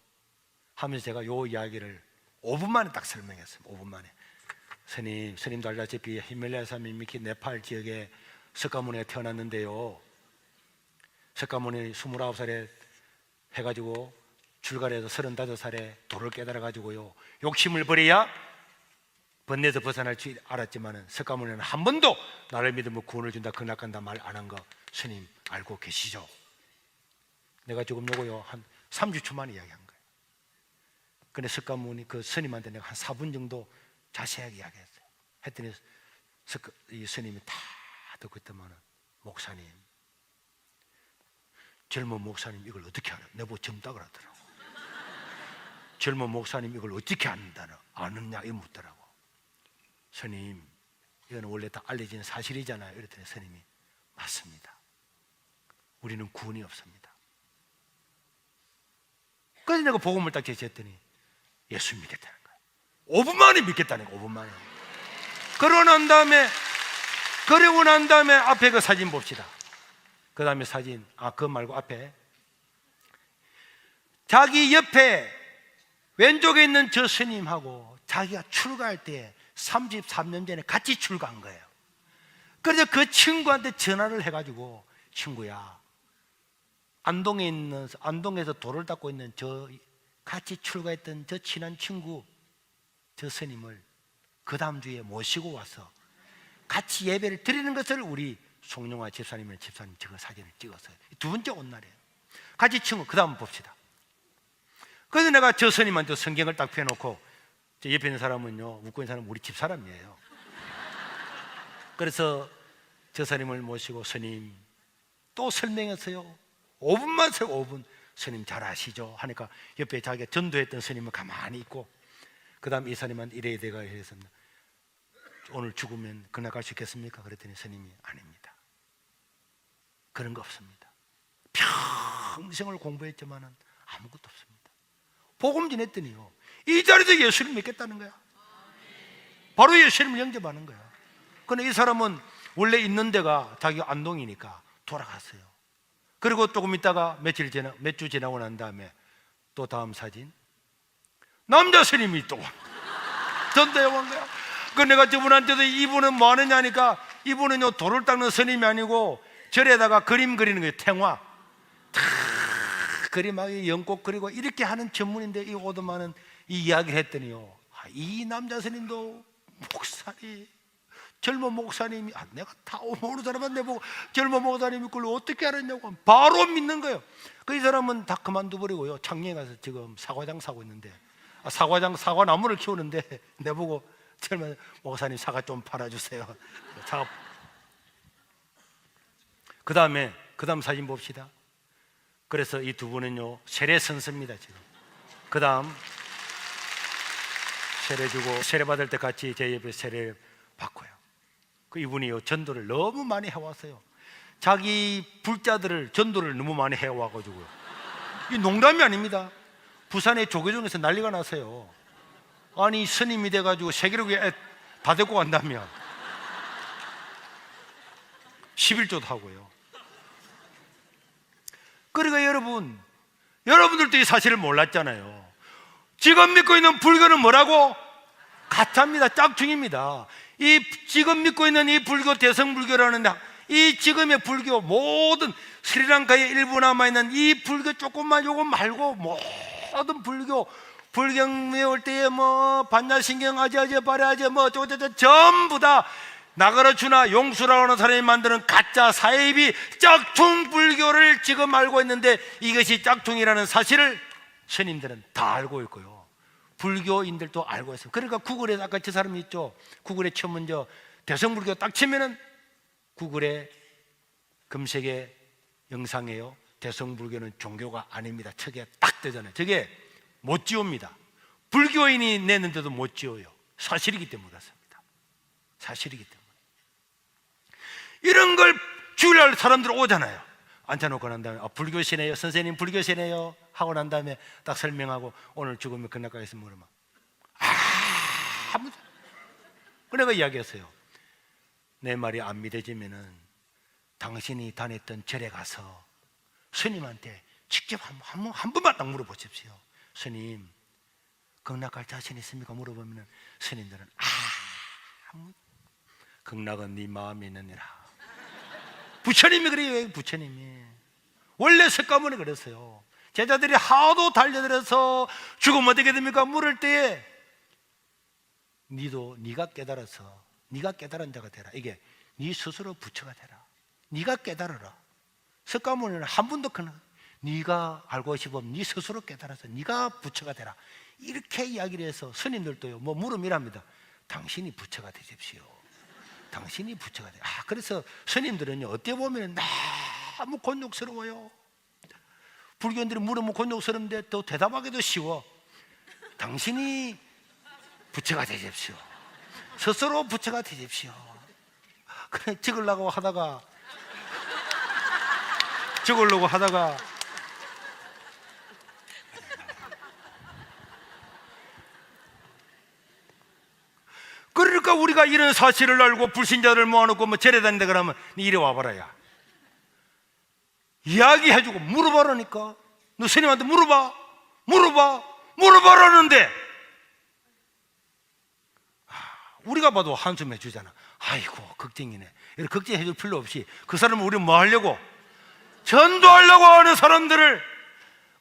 하면서 제가 요 이야기를 5분 만에 딱 설명했어요. 5분 만에. 스님도 알다시피 히말라야 산 밑 네팔 지역에 석가모니가 태어났는데요, 석가모니 29살에 해가지고 출가해서 35살에 도를 깨달아가지고요, 욕심을 버려야 번뇌에서 벗어날 줄 알았지만은, 석가모니는 한 번도 나를 믿으면 구원을 준다, 근학간다 말 안 한 거 스님 알고 계시죠? 내가 지금 요거요 한 30초 만에 이야기한 거예요. 근데 석가모니 그 스님한테 내가 한 4분 정도 자세하게 이야기했어요. 했더니 이 스님이 다 듣고 있더만은, 목사님, 젊은 목사님 이걸 어떻게 알아요? 내보고 젊다 그러더라고. 젊은 목사님 이걸 어떻게 아느냐 이렇게 묻더라고. 스님, 이건 원래 다 알려진 사실이잖아요. 이랬더니 스님이, 맞습니다. 우리는 구원이 없습니다. 그래서 내가 복음을 딱 제시했더니 예수 믿겠다는 거예요. 5분 만에 믿겠다는 거예요. 5분 만에. 그러고 난 다음에 앞에 그 사진 봅시다. 그 다음에 사진, 그거 말고 앞에 자기 옆에 왼쪽에 있는 저 스님하고 자기가 출가할 때 33년 전에 같이 출가한 거예요. 그래서 그 친구한테 전화를 해가지고, 친구야, 안동에서 돌을 닦고 있는 저 같이 출가했던 저 친한 친구, 저 스님을 그 다음 주에 모시고 와서 같이 예배를 드리는 것을 우리 송영화 집사님 저거 사진을 찍었어요. 두 번째 온 날이에요. 같이 친구, 그 다음 봅시다. 그래서 내가 저 스님한테 성경을 딱 펴놓고, 저 옆에 있는 사람은요, 웃고 있는 사람은 우리 집사람이에요. 그래서 저 스님을 모시고, 스님 또 설명했어요. 5분만 세요. 5분. 스님 잘 아시죠? 하니까 옆에 자기가 전도했던 스님은 가만히 있고, 그 다음 이 스님한테 이래야 돼가 해서, 오늘 죽으면 그날 갈 수 있겠습니까? 그랬더니 스님이, 아닙니다. 그런 거 없습니다. 평생을 공부했지만은 아무것도 없습니다. 복음 전했더니요, 이 자리에서 예수를 믿겠다는 거야. 바로 예수님을 영접하는 거야. 근데 이 사람은 원래 있는 데가 자기가 안동이니까 돌아갔어요. 그리고 조금 있다가 몇 주 지나고 난 다음에 또 다음 사진, 남자 스님이 또 전도해 온 거야. 그 내가 저분한테도 이분은 뭐 하느냐니까, 이분은요 돌을 닦는 스님이 아니고 절에다가 그림 그리는 거예요. 탱화 다 그림하게 연꽃 그리고 이렇게 하는 전문인데, 이 오도만은 이 이야기를 했더니요, 이 남자 스님도 목사님, 젊은 목사님이, 내가 다 모르는 사람한테 보고 젊은 목사님이 그걸 어떻게 알았냐고 바로 믿는 거예요. 그 이 사람은 다 그만둬버리고요, 창녕에 가서 지금 사과장 사고 있는데, 사과나무를 키우는데 내보고 젊은 목사님 사과 좀 팔아주세요. 그 다음 사진 봅시다. 그래서 이 두 분은요 세례 선수입니다. 지금 그 다음 세례 주고, 세례 받을 때 같이 제 옆에 세례 받고요. 그 이분이요 전도를 너무 많이 해왔어요. 자기 불자들을 전도를 너무 많이 해와가지고요, 이 농담이 아닙니다. 부산의 조계종에서 난리가 났어요. 아니 스님이 돼가지고 세계로에 다 데리고 간다며 11조도 하고요. 그러니까 여러분들도 이 사실을 몰랐잖아요. 지금 믿고 있는 불교는 뭐라고? 가짜입니다. 짝퉁입니다. 이 지금 믿고 있는 이 불교, 대성불교라는 이 지금의 불교, 모든 스리랑카에 일부 남아있는 이 불교 조금만, 요거 말고 모든 불경 외울 때에 뭐 반야신경 아지아지 바라지 뭐 어쩌고저쩌고 전부 다 나가르주나 용수라고 하는 사람이 만드는 가짜 사이비 짝퉁 불교를 지금 알고 있는데, 이것이 짝퉁이라는 사실을 스님들은 다 알고 있고요, 불교인들도 알고 있어요. 그러니까 구글에, 아까 저 사람이 있죠, 구글에 치면 대성불교 딱 치면은 구글에 검색에 영상에요, 대성불교는 종교가 아닙니다 저게 딱 뜨잖아요. 저게 못 지웁니다. 불교인이 내는데도 못 지워요. 사실이기 때문에 그렇습니다. 사실이기 때문에. 이런 걸 주의할 사람들 오잖아요. 앉혀놓고 난 다음에 불교시네요, 선생님 불교시네요 하고 난 다음에 딱 설명하고 오늘 죽으면 끝날까겠으면 그러면 아무도. 그래가 이야기했어요. 내 말이 안 믿어지면은 당신이 다녔던 절에 가서 스님한테 직접 한 번만 딱 물어보십시오. 스님 극락할 자신 있습니까? 물어보면 스님들은 극락은 네 마음에 있느니라. 부처님이 그래요. 부처님이 원래 석가모니 그랬어요. 제자들이 하도 달려들어서 죽으면 어떻게 됩니까? 물을 때에 네가 깨달아서 네가 깨달은 자가 되라. 이게 네 스스로 부처가 되라. 네가 깨달아라. 석가모니는 한 번도 네가 알고 싶으면 네 스스로 깨달아서 네가 부처가 되라. 이렇게 이야기를 해서 스님들도요 뭐 물음이랍니다. 당신이 부처가 되십시오. 당신이 부처가 되라. 그래서 스님들은요 어떻게 보면 너무 곤욕스러워요. 불교인들이 물으면 곤욕스러운데 또 대답하기도 쉬워. 당신이 부처가 되십시오. 스스로 부처가 되십시오. 그래 찍으려고 하다가 그러니까 우리가 이런 사실을 알고 불신자들을 모아놓고 뭐 절에 다닌다 그러면 이리 와봐라. 야 이야기해주고 물어봐라니까. 너 스님한테 물어봐라는데 우리가 봐도 한숨 해주잖아. 아이고 걱정이네. 이렇게 걱정해줄 필요 없이 그 사람은 우리 뭐 하려고? 전도하려고 하는 사람들을.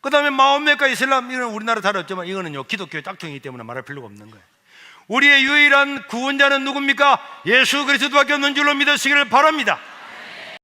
그 다음에 마호메카 이슬람, 이건 우리나라 다뤘지만 이거는요 기독교 짝퉁이기 때문에 말할 필요가 없는 거예요. 우리의 유일한 구원자는 누굽니까? 예수 그리스도밖에 없는 줄로 믿으시기를 바랍니다.